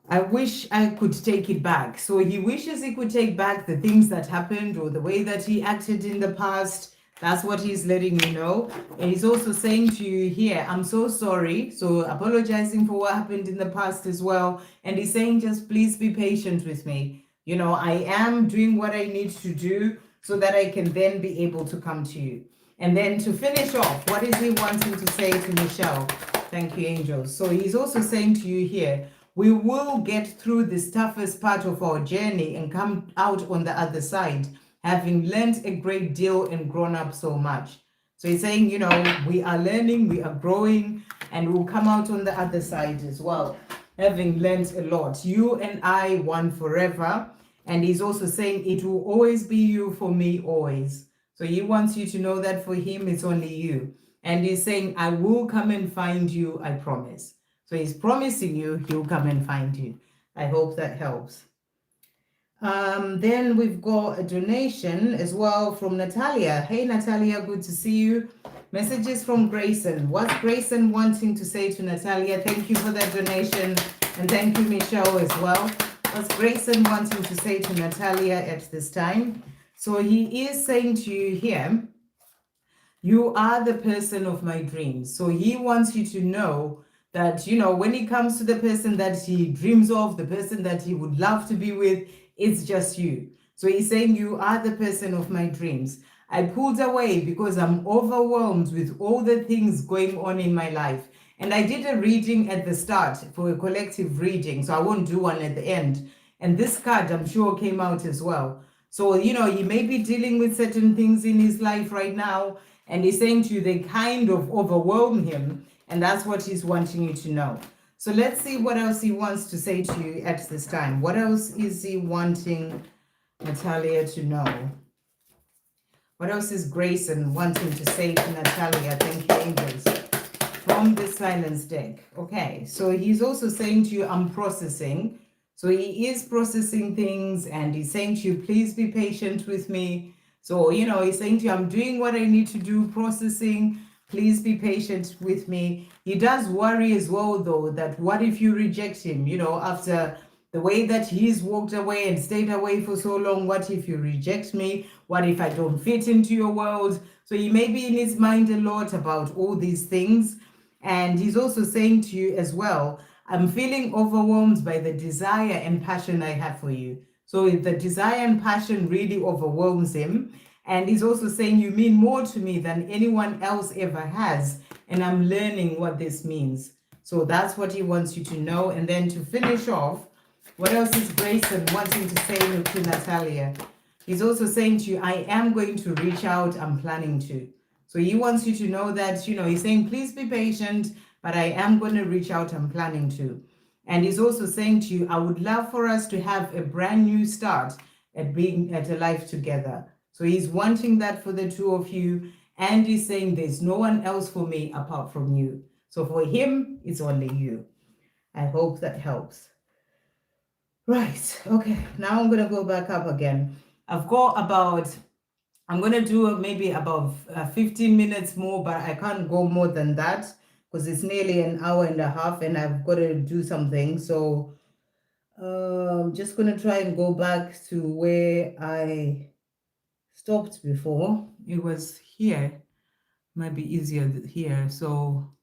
I wish I could take it back. So he wishes he could take back the things that happened or the way that he acted in the past. That's what he's letting you know. And he's also saying to you here, I'm so sorry. So apologizing for what happened in the past as well. And he's saying, just please be patient with me. You know, I am doing what I need to do so that I can then be able to come to you. And then to finish off, what is he wanting to say to Michelle? Thank you, angels. So he's also saying to you here, we will get through this toughest part of our journey and come out on the other side, having learned a great deal and grown up so much. So he's saying, you know, we are learning, we are growing, and we'll come out on the other side as well, having learned a lot. You and I, one forever. And he's also saying, it will always be you for me, always. So he wants you to know that for him, it's only you. And he's saying, I will come and find you, I promise. So he's promising you he'll come and find you. I hope that helps. Then we've got a donation as well from Natalia. Hey, Natalia, good to see you. Messages from Grayson. What's Grayson wanting to say to Natalia? Thank you for that donation. And thank you, Michelle, as well. What's Grayson wanting to say to Natalia at this time? So he is saying to you here, you are the person of my dreams. So he wants you to know that, you know, when it comes to the person that he dreams of, the person that he would love to be with, it's just you. So he's saying you are the person of my dreams. I pulled away because I'm overwhelmed with all the things going on in my life. And I did a reading at the start for a collective reading, so I won't do one at the end. And this card, I'm sure, came out as well. So, you know, he may be dealing with certain things in his life right now, and he's saying to you, they kind of overwhelm him, and that's what he's wanting you to know. So let's see what else he wants to say to you at this time. What else is he wanting Natalia to know? What else is Grayson wanting to say to Natalia? Thank you, angels. From the silence deck. Okay, so he's also saying to you, I'm processing. So he is processing things, and he's saying to you, please be patient with me. So, he's saying to you, I'm doing what I need to do, processing. Please be patient with me. He does worry as well, though, that what if you reject him, after the way that he's walked away and stayed away for so long? What if you reject me? What if I don't fit into your world? So he may be in his mind a lot about all these things. And he's also saying to you as well, I'm feeling overwhelmed by the desire and passion I have for you. So the desire and passion really overwhelms him. And he's also saying, you mean more to me than anyone else ever has. And I'm learning what this means. So that's what he wants you to know. And then to finish off, what else is Grayson wanting to say to Natalia? He's also saying to you, I am going to reach out. I'm planning to. So he wants you to know that, he's saying, please be patient, but I am going to reach out. I'm planning to. And he's also saying to you, I would love for us to have a brand new start at being at a life together. So he's wanting that for the two of you. And he's saying there's no one else for me apart from you. So for him, it's only you. I hope that helps. Right. Okay. Now I'm going to go back up again. I'm going to do maybe about 15 minutes more, but I can't go more than that because it's nearly an hour and a half and I've got to do something. So I'm just going to try and go back to where I stopped before. It was here. Might be easier here. So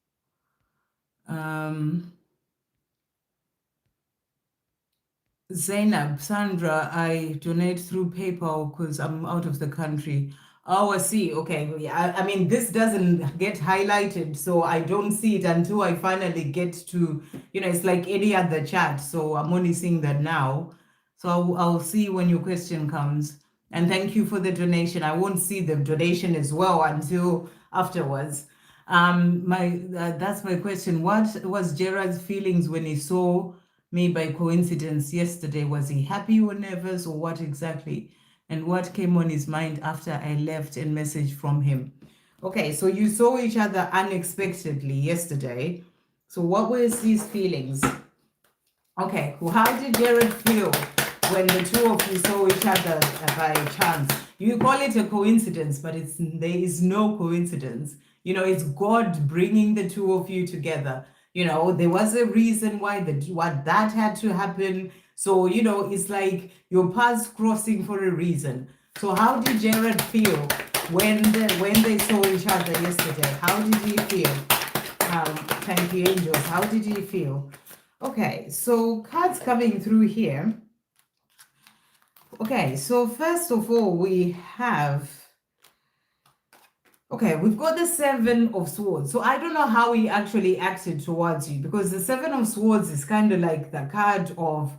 Zainab, Sandra, I donate through PayPal because I'm out of the country. Oh, I see. Okay. I mean, this doesn't get highlighted, so I don't see it until I finally get to, it's like any other chat. So I'm only seeing that now. So I'll see when your question comes. And thank you for the donation. I won't see the donation as well until afterwards. That's my question. What was Gerard's feelings when he saw me by coincidence yesterday? Was he happy or nervous, or what exactly? And what came on his mind after I left a message from him? Okay, so you saw each other unexpectedly yesterday. So what was his feelings? Okay, well, how did Jared feel when the two of you saw each other by chance? You call it a coincidence, but there is no coincidence. It's God bringing the two of you together. There was a reason why that had to happen. So, it's like your paths crossing for a reason. So how did Jared feel when they saw each other yesterday? How did he feel? Thank you, angels. How did he feel? Okay, so cards coming through here. Okay, so first of all, we've got the Seven of Swords. So I don't know how he actually acted towards you, because the Seven of Swords is kind of like the card of,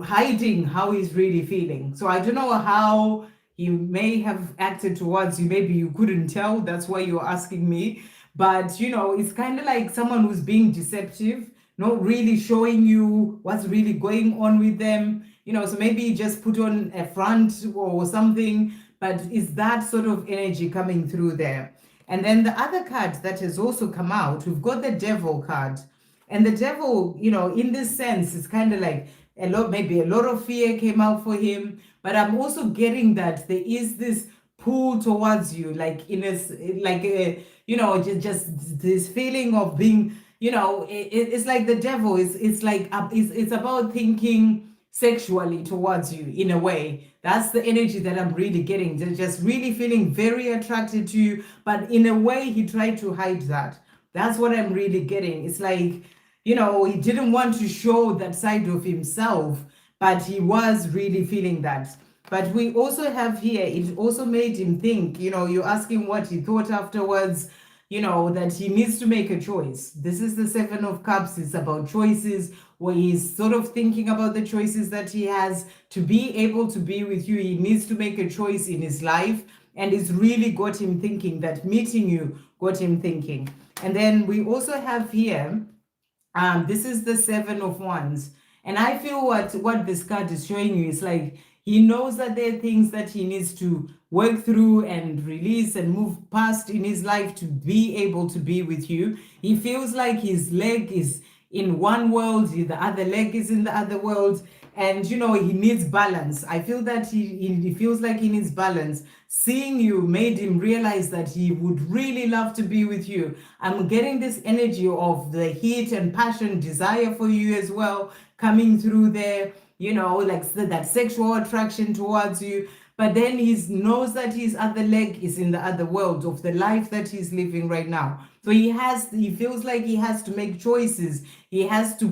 hiding how he's really feeling. So I don't know how he may have acted towards you. Maybe you couldn't tell. That's why you're asking me. But, it's kind of like someone who's being deceptive, not really showing you what's really going on with them. So maybe just put on a front or something. But is that sort of energy coming through there? And then the other card that has also come out, we've got the Devil card. And the Devil, in this sense, is kind of like maybe a lot of fear came out for him. But I'm also getting that there is this pull towards you, like just this feeling of being, it's like the devil it's about thinking sexually towards you in a way. That's the energy that I'm really getting. They're just really feeling very attracted to you, but in a way he tried to hide that. That's what I'm really getting. It's like, he didn't want to show that side of himself, but he was really feeling that. But we also have here, it also made him think, you're asking what he thought afterwards, that he needs to make a choice. This is the Seven of Cups. It's about choices, where he's sort of thinking about the choices that he has. To be able to be with you, he needs to make a choice in his life. And it's really got him thinking. That meeting you got him thinking. And then we also have here, this is the Seven of Wands. And I feel what this card is showing you is like, he knows that there are things that he needs to work through and release and move past in his life to be able to be with you. He feels like his leg is in one world, the other leg is in the other world, and he needs balance. I feel that he feels like he needs balance. Seeing you made him realize that he would really love to be with you. I'm getting this energy of the heat and passion, desire for you as well coming through there, like that sexual attraction towards you. But then he knows that his other leg is in the other world of the life that he's living right now. So he feels like he has to make choices. He has to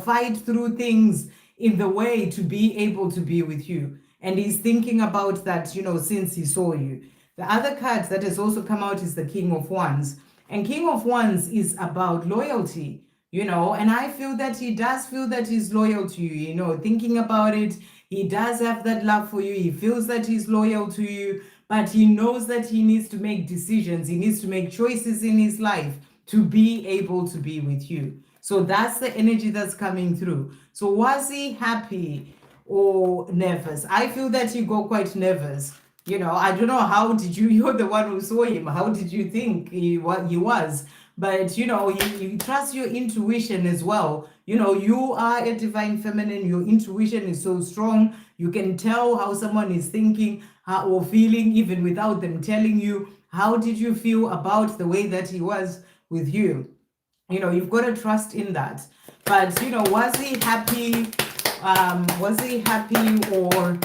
fight through things in the way to be able to be with you. And he's thinking about that, since he saw you. The other card that has also come out is the King of Wands. And King of Wands is about loyalty, and I feel that he does feel that he's loyal to you, thinking about it. He does have that love for you. He feels that he's loyal to you, but he knows that he needs to make decisions. He needs to make choices in his life to be able to be with you. So that's the energy that's coming through. So was he happy or nervous? I feel that he got quite nervous. I don't know, you're the one who saw him. How did you think he was? But you trust your intuition as well. You are a divine feminine. Your intuition is so strong. You can tell how someone is thinking or feeling even without them telling you. How did you feel about the way that he was with you? You've got to trust in that. But was he happy? Was he happy or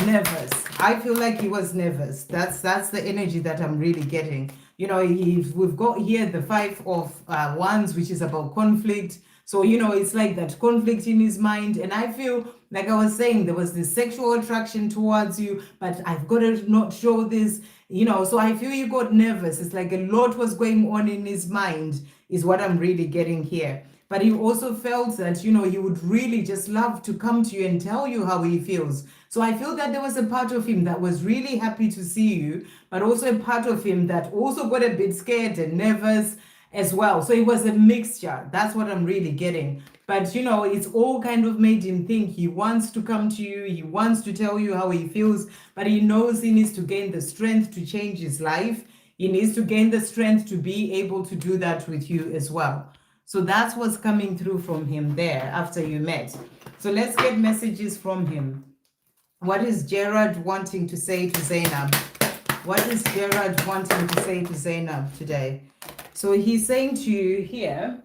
nervous? I feel like he was nervous. That's the energy that I'm really getting. We've got here the 5 of Wands, which is about conflict. So, it's like that conflict in his mind. And I feel like I was saying, there was this sexual attraction towards you, but I've got to not show this, so I feel you got nervous. It's like a lot was going on in his mind is what I'm really getting here. But he also felt that, he would really just love to come to you and tell you how he feels. So I feel that there was a part of him that was really happy to see you, but also a part of him that also got a bit scared and nervous as well. So it was a mixture. That's what I'm really getting. But, it's all kind of made him think he wants to come to you. He wants to tell you how he feels, but he knows he needs to gain the strength to change his life. He needs to gain the strength to be able to do that with you as well. So that's what's coming through from him there after you met. So let's get messages from him. What is Gerard wanting to say to Zainab? What is Gerard wanting to say to Zainab today? So he's saying to you here,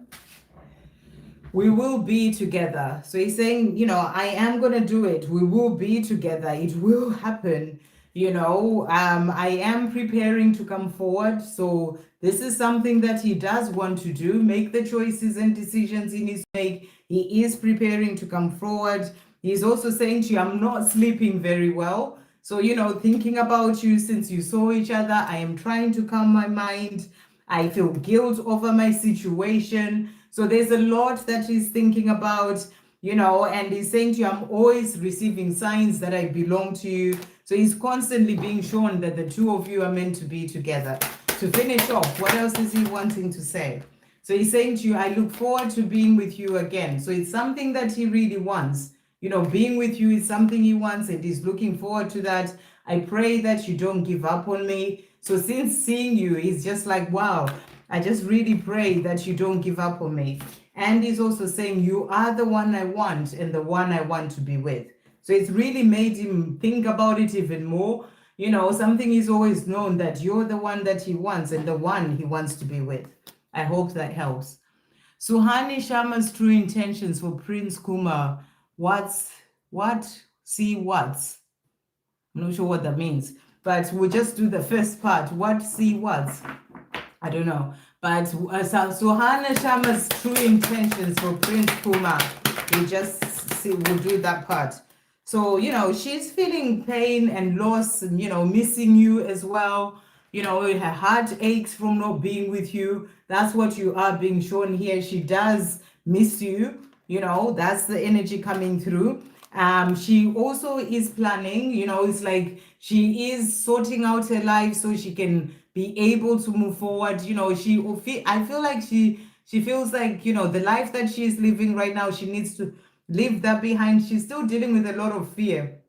we will be together. So he's saying, I am going to do it. We will be together. It will happen. I am preparing to come forward. So this is something that he does want to do, make the choices and decisions he needs to make. He is preparing to come forward. He's also saying to you, I'm not sleeping very well. So, thinking about you since you saw each other, I am trying to calm my mind. I feel guilt over my situation. So there's a lot that he's thinking about, and he's saying to you, I'm always receiving signs that I belong to you. So he's constantly being shown that the two of you are meant to be together. To finish off, what else is he wanting to say? So he's saying to you, I look forward to being with you again. So it's something that he really wants. Being with you is something he wants and he's looking forward to that. I pray that you don't give up on me. So since seeing you, he's just like, wow, I just really pray that you don't give up on me. And he's also saying, you are the one I want and the one I want to be with. So it's really made him think about it even more. Something he's always known, that you're the one that he wants and the one he wants to be with. I hope that helps. Suhani Sharma's true intentions for Prince Kumar. What? I'm not sure what that means, but we'll just do the first part. What? I don't know. But Suhana Sharma's true intentions for Prince Kumar. We'll do that part. So, she's feeling pain and loss and, missing you as well. Her heart aches from not being with you. That's what you are being shown here. She does miss you. That's the energy coming through. She also is planning, it's like she is sorting out her life so she can be able to move forward. I feel like she feels like, the life that she's living right now, she needs to leave that behind. She's still dealing with a lot of fear.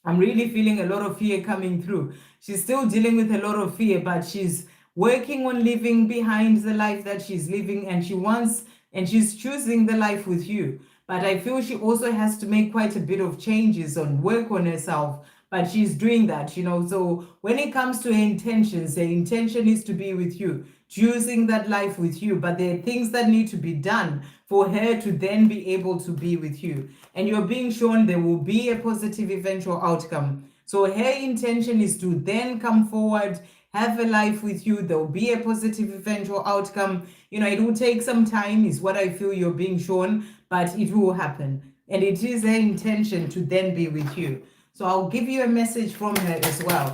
I'm really feeling a lot of fear coming through. She's still dealing with a lot of fear, but she's working on living behind the life that she's living, and she's choosing the life with you. But I feel she also has to make quite a bit of changes on work on herself. But she's doing that, you know. So when it comes to her intentions, the intention is to be with you, choosing that life with you. But there are things that need to be done for her to then be able to be with you. And you're being shown there will be a positive eventual outcome. So her intention is to then come forward, have a life with you. There will be a positive eventual outcome. You know, it will take some time, is what I feel you're being shown, but it will happen. And it is her intention to then be with you. So I'll give you a message from her as well.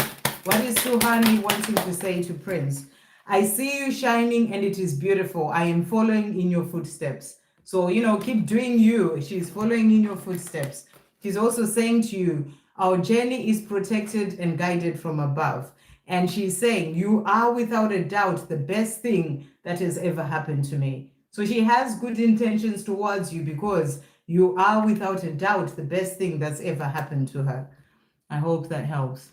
What is Suhani wanting to say to Prince? I see you shining and it is beautiful. I am following in your footsteps. So, you know, keep doing you. She's following in your footsteps. She's also saying to you, our journey is protected and guided from above. And she's saying, you are without a doubt the best thing that has ever happened to me. So she has good intentions towards you because you are without a doubt the best thing that's ever happened to her. I hope that helps.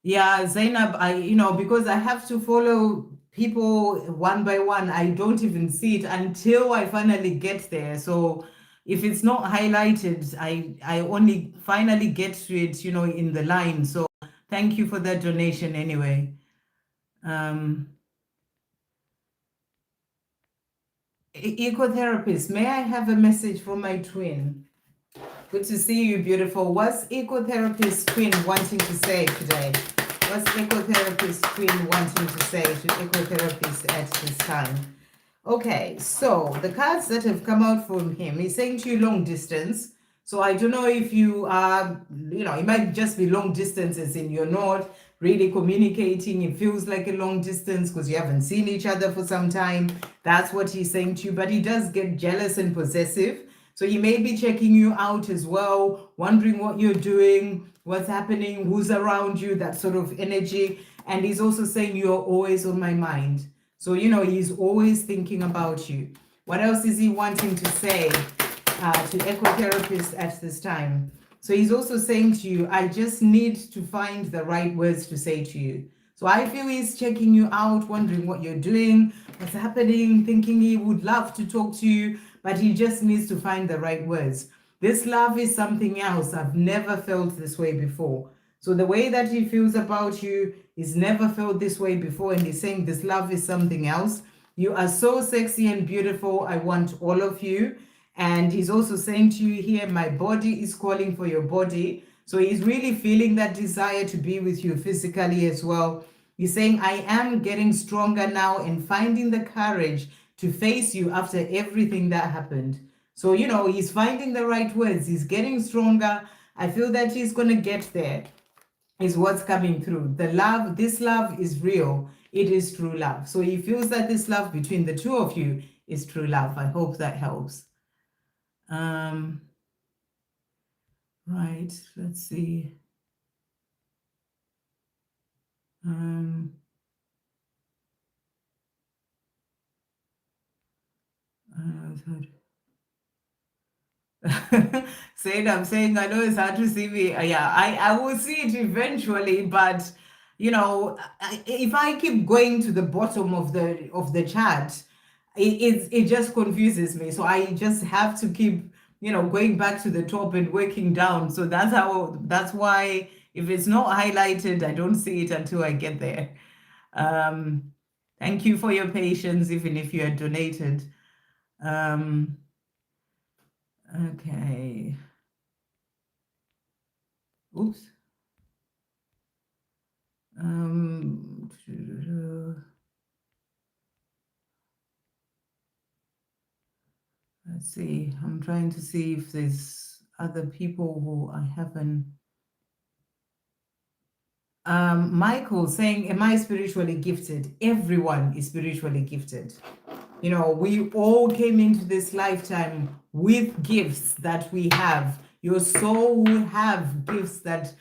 Yeah, Zainab, because I have to follow people one by one, I don't even see it until I finally get there. So if it's not highlighted, I only finally get to it, in the line. So thank you for that donation anyway. Ecotherapist, may I have a message from my twin? Good to see you, beautiful. What's ecotherapist twin wanting to say today? What's ecotherapist twin wanting to say to ecotherapist at this time? Okay, so the cards that have come out from him, he's saying to you long distance. So I don't know if you are, it might just be long distances in you're not really communicating. It feels like a long distance because you haven't seen each other for some time. That's what he's saying to you, but he does get jealous and possessive. So he may be checking you out as well, wondering what you're doing, what's happening, who's around you, that sort of energy. And he's also saying you're always on my mind. So, he's always thinking about you. What else is he wanting to say to ecotherapists at this time? So he's also saying to you, I just need to find the right words to say to you. So I feel he's checking you out, wondering what you're doing, what's happening, thinking he would love to talk to you, but he just needs to find the right words. This love is something else. I've never felt this way before. So the way that he feels about you, he's never felt this way before, and he's saying this love is something else. You are so sexy and beautiful. I want all of you. And he's also saying to you here, my body is calling for your body. So he's really feeling that desire to be with you physically as well. He's saying, I am getting stronger now and finding the courage to face you after everything that happened. So, he's finding the right words. He's getting stronger. I feel that he's going to get there, is what's coming through. This love is real. It is true love. So he feels that this love between the two of you is true love. I hope that helps. Right, let's see. I'm saying I know it's hard to see me. Yeah, I will see it eventually, but if I keep going to the bottom of the chat, it just confuses me. So I just have to keep going back to the top and working down. So that's why if it's not highlighted, I don't see it until I get there. Thank you for your patience, even if you had donated. Okay. Oops. Let's see. I'm trying to see if there's other people who I haven't. Michael saying, am I spiritually gifted? Everyone is spiritually gifted. We all came into this lifetime with gifts that we have. Your soul will have gifts that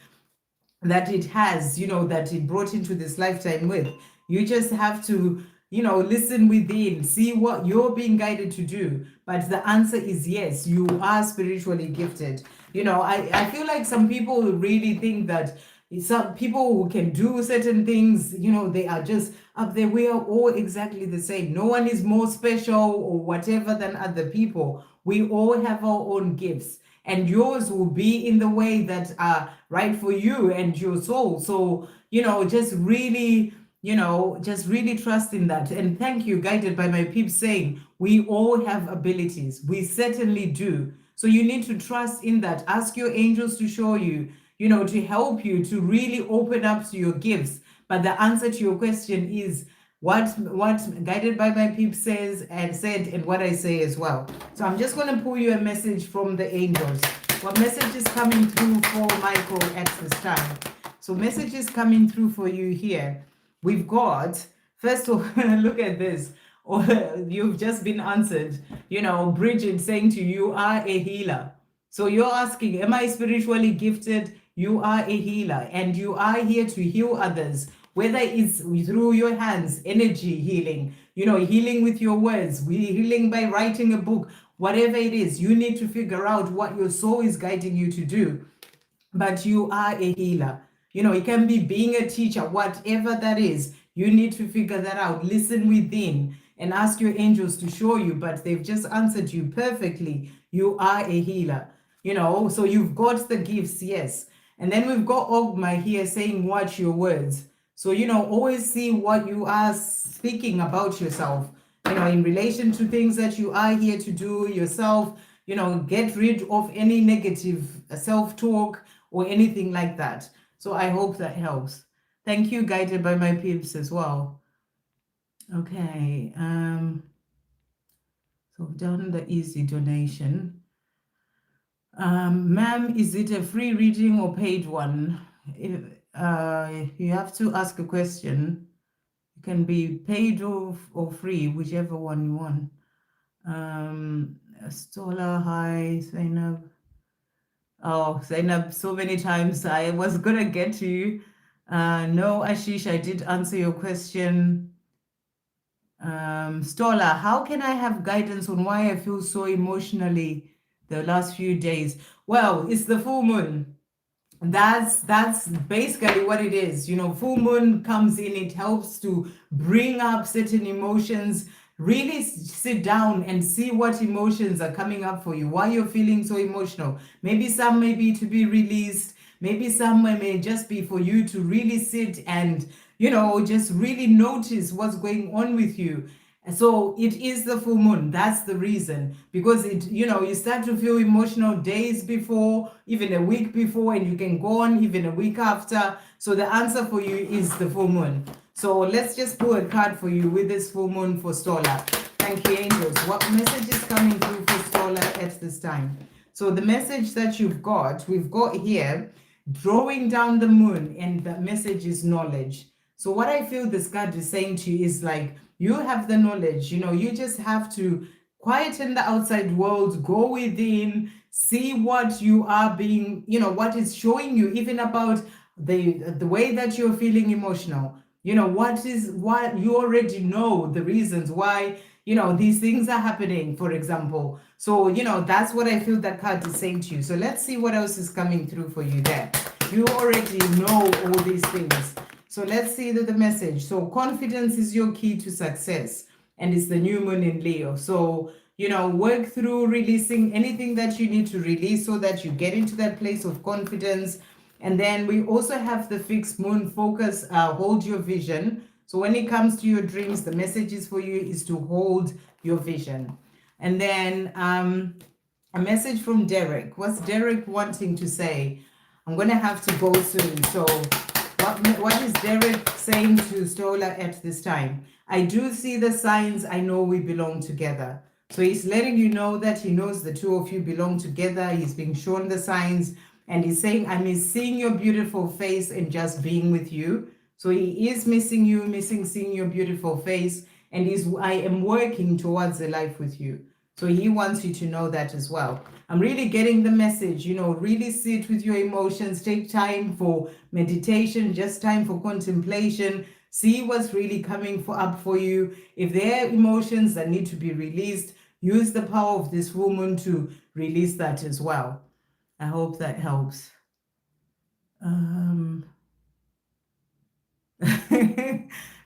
it has, that it brought into this lifetime with. You just have to, listen within, see what you're being guided to do. But the answer is yes, you are spiritually gifted. I feel like some people really think that some people who can do certain things, they are just up there. We are all exactly the same. No one is more special or whatever than other people. We all have our own gifts, and yours will be in the way that are right for you and your soul. So, just really trust in that. And thank you, guided by my peeps, saying we all have abilities. We certainly do. So you need to trust in that. Ask your angels to show you, to help you to really open up to your gifts. But the answer to your question is what guided by my peeps says and said, and what I say as well. So I'm just going to pull you a message from the angels. What message is coming through for Michael at this time? So message is coming through for you here. We've got, first of all, look at this. Or you've just been answered. Bridget saying to you, you are a healer. So you're asking, am I spiritually gifted? You are a healer, and you are here to heal others, whether it's through your hands, energy healing, healing with your words, healing by writing a book, whatever it is. You need to figure out what your soul is guiding you to do. But you are a healer. It can be being a teacher, whatever that is. You need to figure that out. Listen within and ask your angels to show you, but they've just answered you perfectly. You are a healer, so you've got the gifts, yes. And then we've got Ogma here saying, watch your words. So, always see what you are speaking about yourself, in relation to things that you are here to do yourself, get rid of any negative self-talk or anything like that. So I hope that helps. Thank you, guided by my peeps as well. Okay. So I've done the easy donation. Ma'am, is it a free reading or paid one? If you have to ask a question, it can be paid or free, whichever one you want. Stola, hi, Zainab. Oh, Zainab, so many times I was gonna get to you. No, Ashish, I did answer your question. Stola, how can I have guidance on why I feel so emotionally the last few days? Well, it's the full moon. That's basically what it is. Full moon comes in, it helps to bring up certain emotions. Really sit down and see what emotions are coming up for you, why you're feeling so emotional. Maybe some may be to be released, maybe some may just be for you to really sit and just really notice what's going on with you. So it is the full moon. That's the reason, because you start to feel emotional days before, even a week before, and you can go on even a week after. So the answer for you is the full moon. So let's just pull a card for you with this full moon for Stola. Thank you, angels. What message is coming through for Stola at this time? So the message that we've got here, drawing down the moon, and the message is knowledge. So what I feel this card is saying to you is like, you have the knowledge, you just have to quieten the outside world, go within, see what you are being, what is showing you, even about the way that you're feeling emotional. What you already know the reasons why, these things are happening, for example. So, that's what I feel that card is saying to you. So let's see what else is coming through for you there. You already know all these things. So let's see the message. So confidence is your key to success, and it's the new moon in Leo. So, work through releasing anything that you need to release so that you get into that place of confidence. And then we also have the fixed moon focus, hold your vision. So when it comes to your dreams, the messages for you is to hold your vision. And then a message from Derek. What's Derek wanting to say? I'm going to have to go soon. So what is Derek saying to Stola at this time? I do see the signs. I know we belong together. So he's letting you know that he knows the two of you belong together. He's being shown the signs. And he's saying, I miss seeing your beautiful face and just being with you. So he is missing you, missing seeing your beautiful face. And I am working towards a life with you. So he wants you to know that as well. I'm really getting the message, really sit with your emotions, take time for meditation, just time for contemplation, See what's really coming up for you. If there are emotions that need to be released, use the power of this full moon to release that as well. I hope that helps.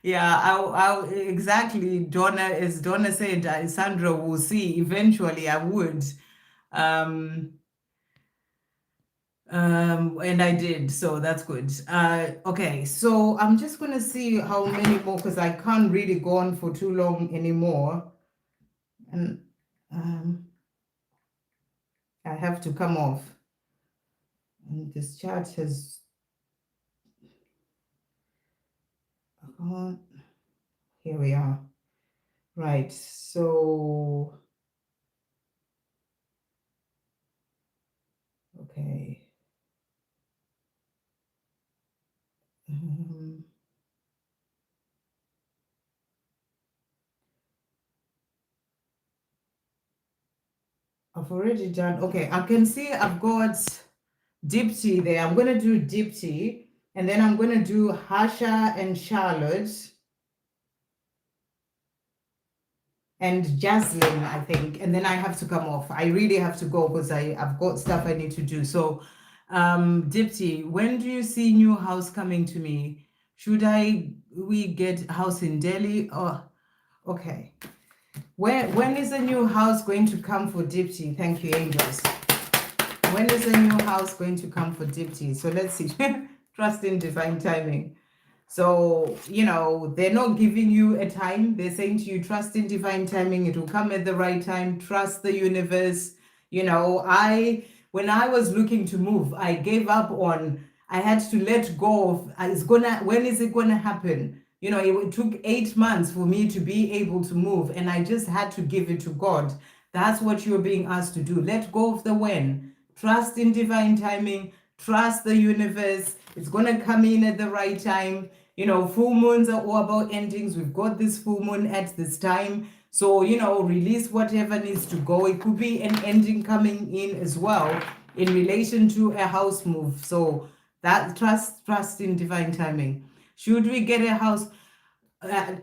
Yeah, I'll exactly. Donna, as Donna said, Sandra will see. Eventually, I would. And I did, so that's good. Okay, so I'm just gonna see how many more because I can't really go on for too long anymore, and I have to come off. And this chat has. Here we are. Right. So. Okay. I've already done. Okay, I can see I've got Dipti there. I'm going to do Dipti, and then I'm going to do Hasha and Charlotte and Jaslyn, I think. And then I have to come off. I really have to go because I've got stuff I need to do. So, Dipti, when do you see new house coming to me? Should we get house in Delhi? Oh, okay. When is a new house going to come for Dipti? Thank you, angels. When is a new house going to come for Dipti? So let's see. Trust in divine timing. So, they're not giving you a time. They're saying to you, trust in divine timing. It will come at the right time. Trust the universe. When I was looking to move, I gave up on, I had to let go of, when is it going to happen? It took 8 months for me to be able to move, and I just had to give it to God. That's what you're being asked to do. Let go of the when. Trust in divine timing. Trust the universe. It's going to come in at the right time. Full moons are all about endings. We've got this full moon at this time. So, release whatever needs to go. It could be an ending coming in as well in relation to a house move. So that trust in divine timing. Should we get a house?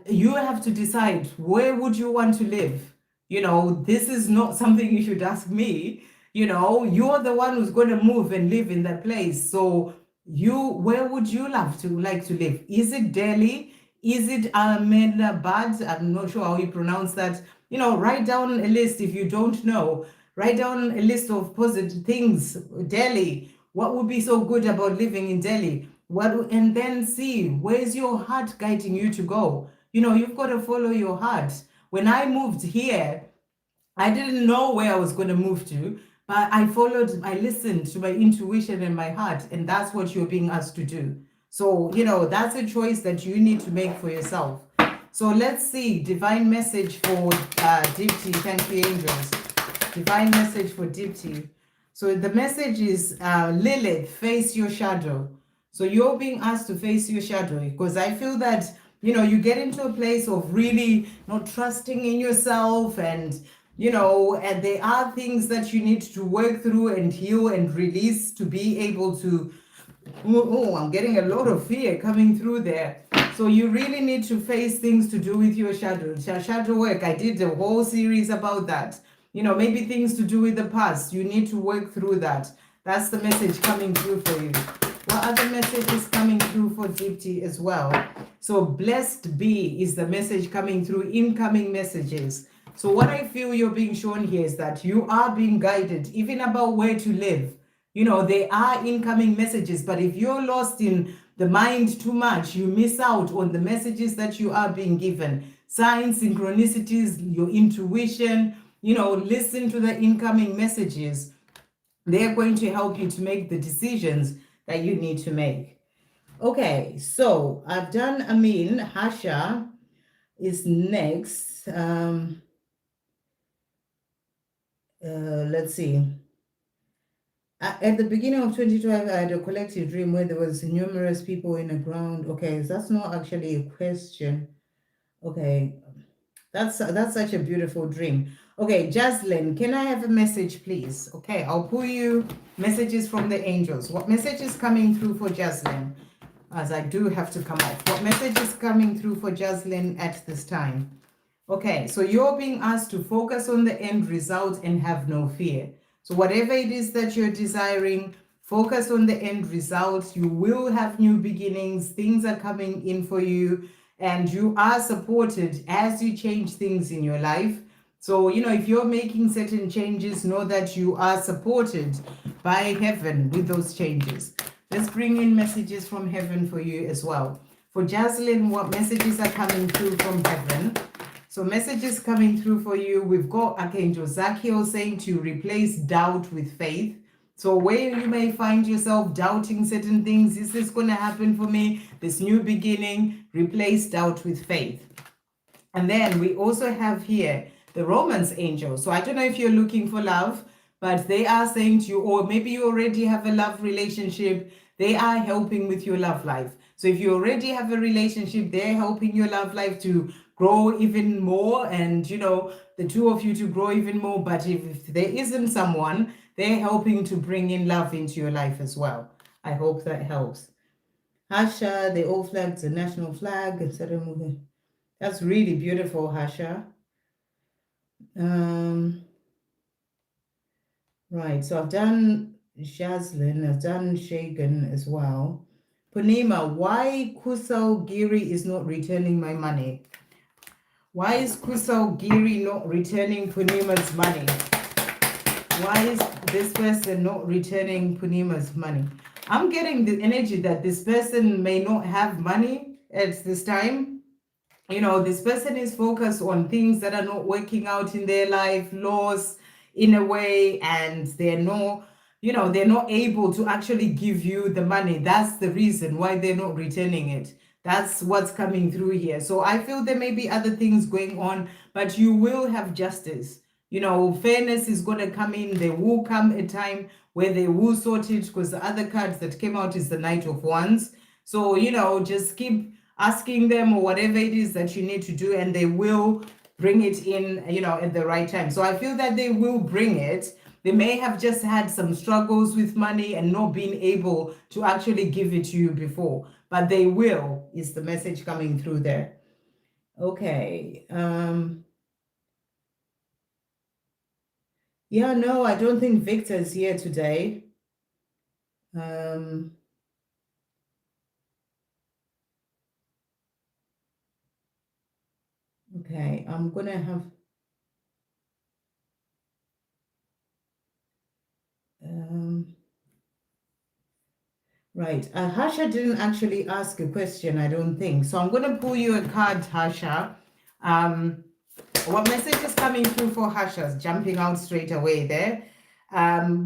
You have to decide, where would you want to live? This is not something you should ask me. You're the one who's going to move and live in that place. So where would you like to live? Is it Delhi? Is it Ahmedabad? I'm not sure how you pronounce that. Write down a list. If you don't know, write down a list of positive things. Delhi, what would be so good about living in Delhi? And then see, where's your heart guiding you to go? You've got to follow your heart. When I moved here, I didn't know where I was going to move to, but I listened to my intuition and my heart, and that's what you're being asked to do. So, that's a choice that you need to make for yourself. So let's see, divine message for Dipti. Thank you, angels. Divine message for Dipti. So the message is Lilith, face your shadow. So you're being asked to face your shadow, because I feel that, you get into a place of really not trusting in yourself, and and there are things that you need to work through and heal and release to be able to. Oh, I'm getting a lot of fear coming through there. So you really need to face things to do with your shadow work. I did a whole series about that. Maybe things to do with the past. You need to work through that. That's the message coming through for you. What other message is coming through for Dipti as well? So blessed be is the message coming through, incoming messages. So what I feel you're being shown here is that you are being guided, even about where to live. There are incoming messages, but if you're lost in the mind too much, you miss out on the messages that you are being given. Signs, synchronicities, your intuition, listen to the incoming messages. They're going to help you to make the decisions that you need to make. Okay, so I've done Amin. Hasha is next. Let's see. At the beginning of 2012, I had a collective dream where there was numerous people in the ground. Okay, so that's not actually a question. Okay, that's such a beautiful dream. Okay, Jaslyn, can I have a message, please? Okay, I'll pull you messages from the angels. What message is coming through for Jaslyn? as I do have to come off. What message is coming through for Jaslyn at this time? Okay, so you're being asked to focus on the end result and have no fear. So whatever it is that you're desiring, focus on the end result. You will have new beginnings. Things are coming in for you, and you are supported as you change things in your life. So, if you're making certain changes, know that you are supported by heaven with those changes. Let's bring in messages from heaven for you as well. For Jaslyn, what messages are coming through from heaven? So messages coming through for you. We've got Archangel Zachiel saying to replace doubt with faith. So where you may find yourself doubting certain things, is this going to happen for me? This new beginning, replace doubt with faith. And then we also have here the Romance angel. So I don't know if you're looking for love, but they are saying to you, or maybe you already have a love relationship, they are helping with your love life. So if you already have a relationship, they're helping your love life to grow even more, and the two of you to grow even more. But if there isn't someone, they're helping to bring in love into your life as well. I hope that helps. Hasha, the old flag, the national flag, etc. That's really beautiful, Hasha. Right, so I've done Jaslyn, I've done Shagan as well. Punima, why Kusal Giri is not returning my money? Why is Kusal Giri not returning Punima's money? Why is this person not returning Punima's money? I'm getting the energy that this person may not have money at this time. This person is focused on things that are not working out in their life, loss in a way, and they're not able to actually give you the money. That's the reason why they're not returning it. That's what's coming through here. So I feel there may be other things going on, but you will have justice. Fairness is going to come in. There will come a time where they will sort it, because the other cards that came out is the Knight of Wands. So, just keep asking them or whatever it is that you need to do, and they will bring it in, at the right time. So I feel that they will bring it. They may have just had some struggles with money and not been able to actually give it to you before, but they will, is the message coming through there. Okay. Yeah, no, I don't think Victor's here today. Okay, I'm gonna have right. Harsha didn't actually ask a question, I don't think. So I'm gonna pull you a card, Harsha. What message is coming through for Harsha? Jumping out straight away there.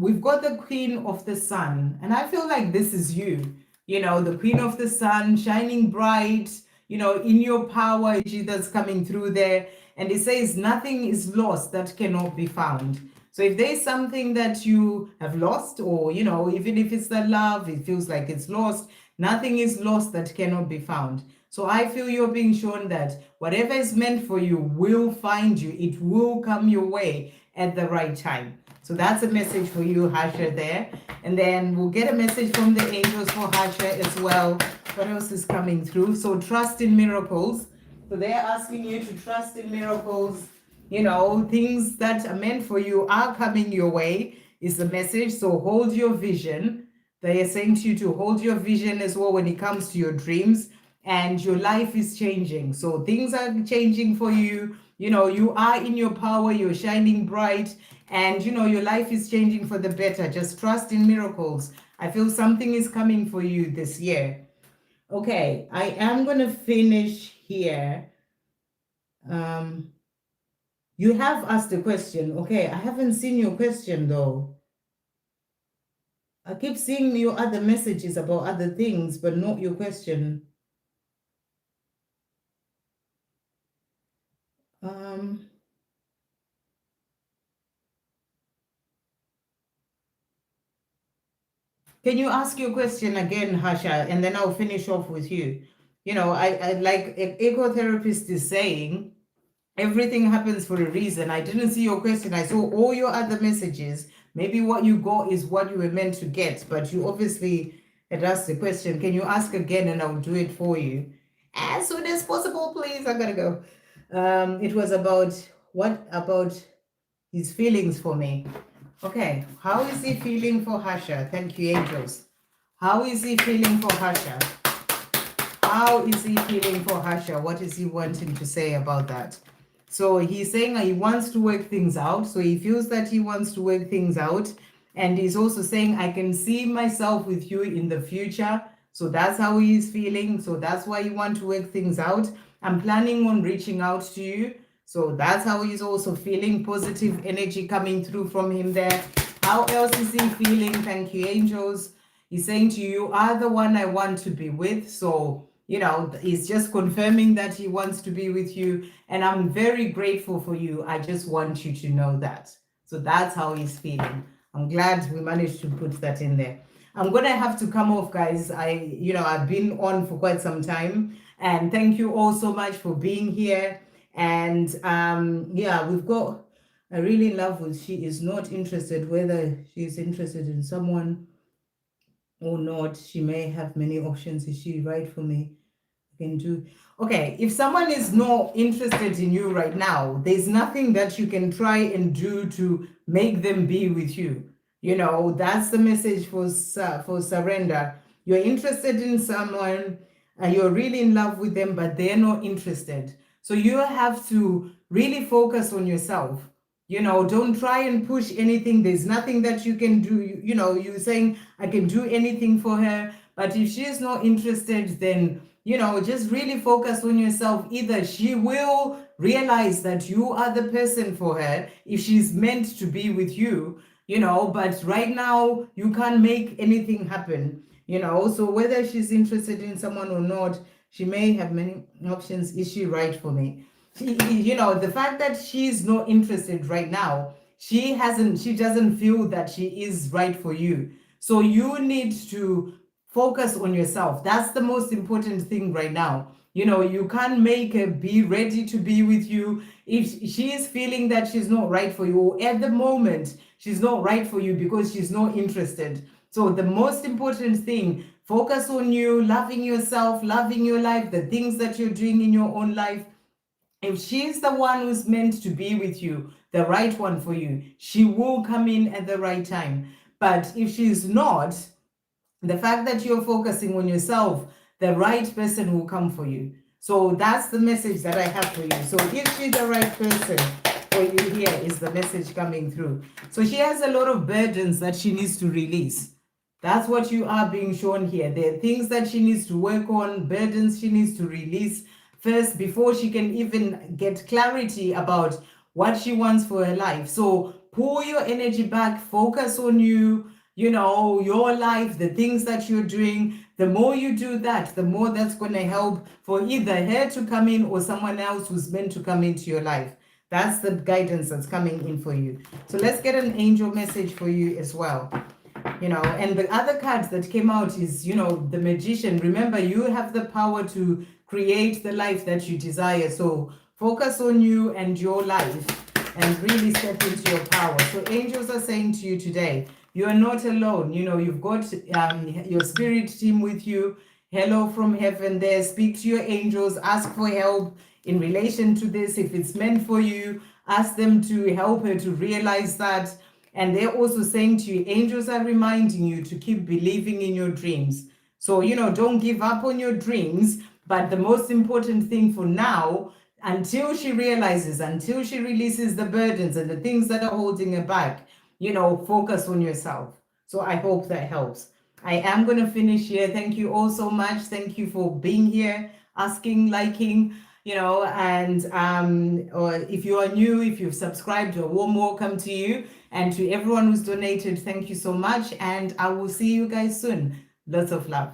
We've got the Queen of the Sun, and I feel like this is you. The Queen of the Sun, shining bright, in your power, energy that's coming through there. And it says nothing is lost that cannot be found. So if there's something that you have lost, or, even if it's the love, it feels like it's lost, nothing is lost that cannot be found. So I feel you're being shown that whatever is meant for you will find you. It will come your way at the right time. So that's a message for you, Harsha, there. And then we'll get a message from the angels for Harsha as well. What else is coming through? So trust in miracles. So they're asking you to trust in miracles. Things that are meant for you are coming your way, is the message. So hold your vision. They are saying to you to hold your vision as well when it comes to your dreams, and your life is changing. So things are changing for you. You are in your power, you're shining bright, and your life is changing for the better. Just trust in miracles. I feel something is coming for you this year. Okay, I am going to finish here. You have asked a question. Okay, I haven't seen your question though. I keep seeing your other messages about other things, but not your question. Can you ask your question again, Harsha, and then I'll finish off with you. I like ecotherapist is saying, everything happens for a reason. I didn't see your question. I saw all your other messages. Maybe what you got is what you were meant to get, but you obviously It asks the question, can you ask again and I'll do it for you? As soon as possible, please. I gotta go. It was about, what about his feelings for me? Okay, how is he feeling for Hasha? Thank you, angels. How is he feeling for Hasha? How is he feeling for Hasha? What is he wanting to say about that? So he's saying he wants to work things out. So he feels that he wants to work things out. And he's also saying, I can see myself with you in the future. So that's how he's feeling. So that's why you want to work things out. I'm planning on reaching out to you. So that's how he's also feeling. Positive energy coming through from him there. How else is he feeling? Thank you, angels. He's saying to you, you are the one I want to be with. So, you know, he's just confirming that he wants to be with you. And I'm very grateful for you. I just want you to know that. So that's how he's feeling. I'm glad we managed to put that in there. I'm going to have to come off, guys. I've been on for quite some time. And thank you all so much for being here. And we've got, I really love what she is not interested, whether she's interested in someone or not. She may have many options. Is she right for me? Can do. Okay, if someone is not interested in you right now, there's nothing that you can try and do to make them be with you. You know, that's the message for surrender. You're interested in someone and you're really in love with them, but they're not interested. So you have to really focus on yourself. You know, don't try and push anything. There's nothing that you can do. You know, you're saying, I can do anything for her. But if she is not interested, then, you know, just really focus on yourself. Either she will realize that you are the person for her if she's meant to be with you, you know, but right now you can't make anything happen, you know. So whether she's interested in someone or not, she may have many options. Is she right for me? You know, the fact that she's not interested right now, she doesn't feel that she is right for you. So you need to focus on yourself. That's the most important thing right now. You know, you can't make her be ready to be with you if she is feeling that she's not right for you. At the moment, she's not right for you because she's not interested. So the most important thing, focus on you, loving yourself, loving your life, the things that you're doing in your own life. If she's the one who's meant to be with you, the right one for you, she will come in at the right time. But if she's not, the fact that you're focusing on yourself, the right person will come for you. So that's the message that I have for you. So if she's the right person for you, here is the message coming through. So she has a lot of burdens that she needs to release. That's what you are being shown here. There are things that she needs to work on, burdens she needs to release first before she can even get clarity about what she wants for her life. So pull your energy back, focus on you, you know, your life, the things that you're doing. The more you do that, the more that's going to help for either her to come in or someone else who's meant to come into your life. That's the guidance that's coming in for you. So let's get an angel message for you as well. You know, and the other card that came out is, you know, the magician. Remember, you have the power to create the life that you desire. So focus on you and your life and really step into your power. So angels are saying to you today, you are not alone. You know, you've got your spirit team with you. Hello from heaven there. Speak to your angels. Ask for help in relation to this. If it's meant for you, ask them to help her to realize that. And they're also saying to you, angels are reminding you to keep believing in your dreams. So, you know, don't give up on your dreams. But the most important thing for now, until she realizes, until she releases the burdens and the things that are holding her back, you know, focus on yourself. So I hope that helps. I am going to finish here. Thank you all so much. Thank you for being here, asking, liking, you know, and or if you are new, if you've subscribed, a warm welcome to you. And to everyone who's donated, thank you so much. And I will see you guys soon. Lots of love.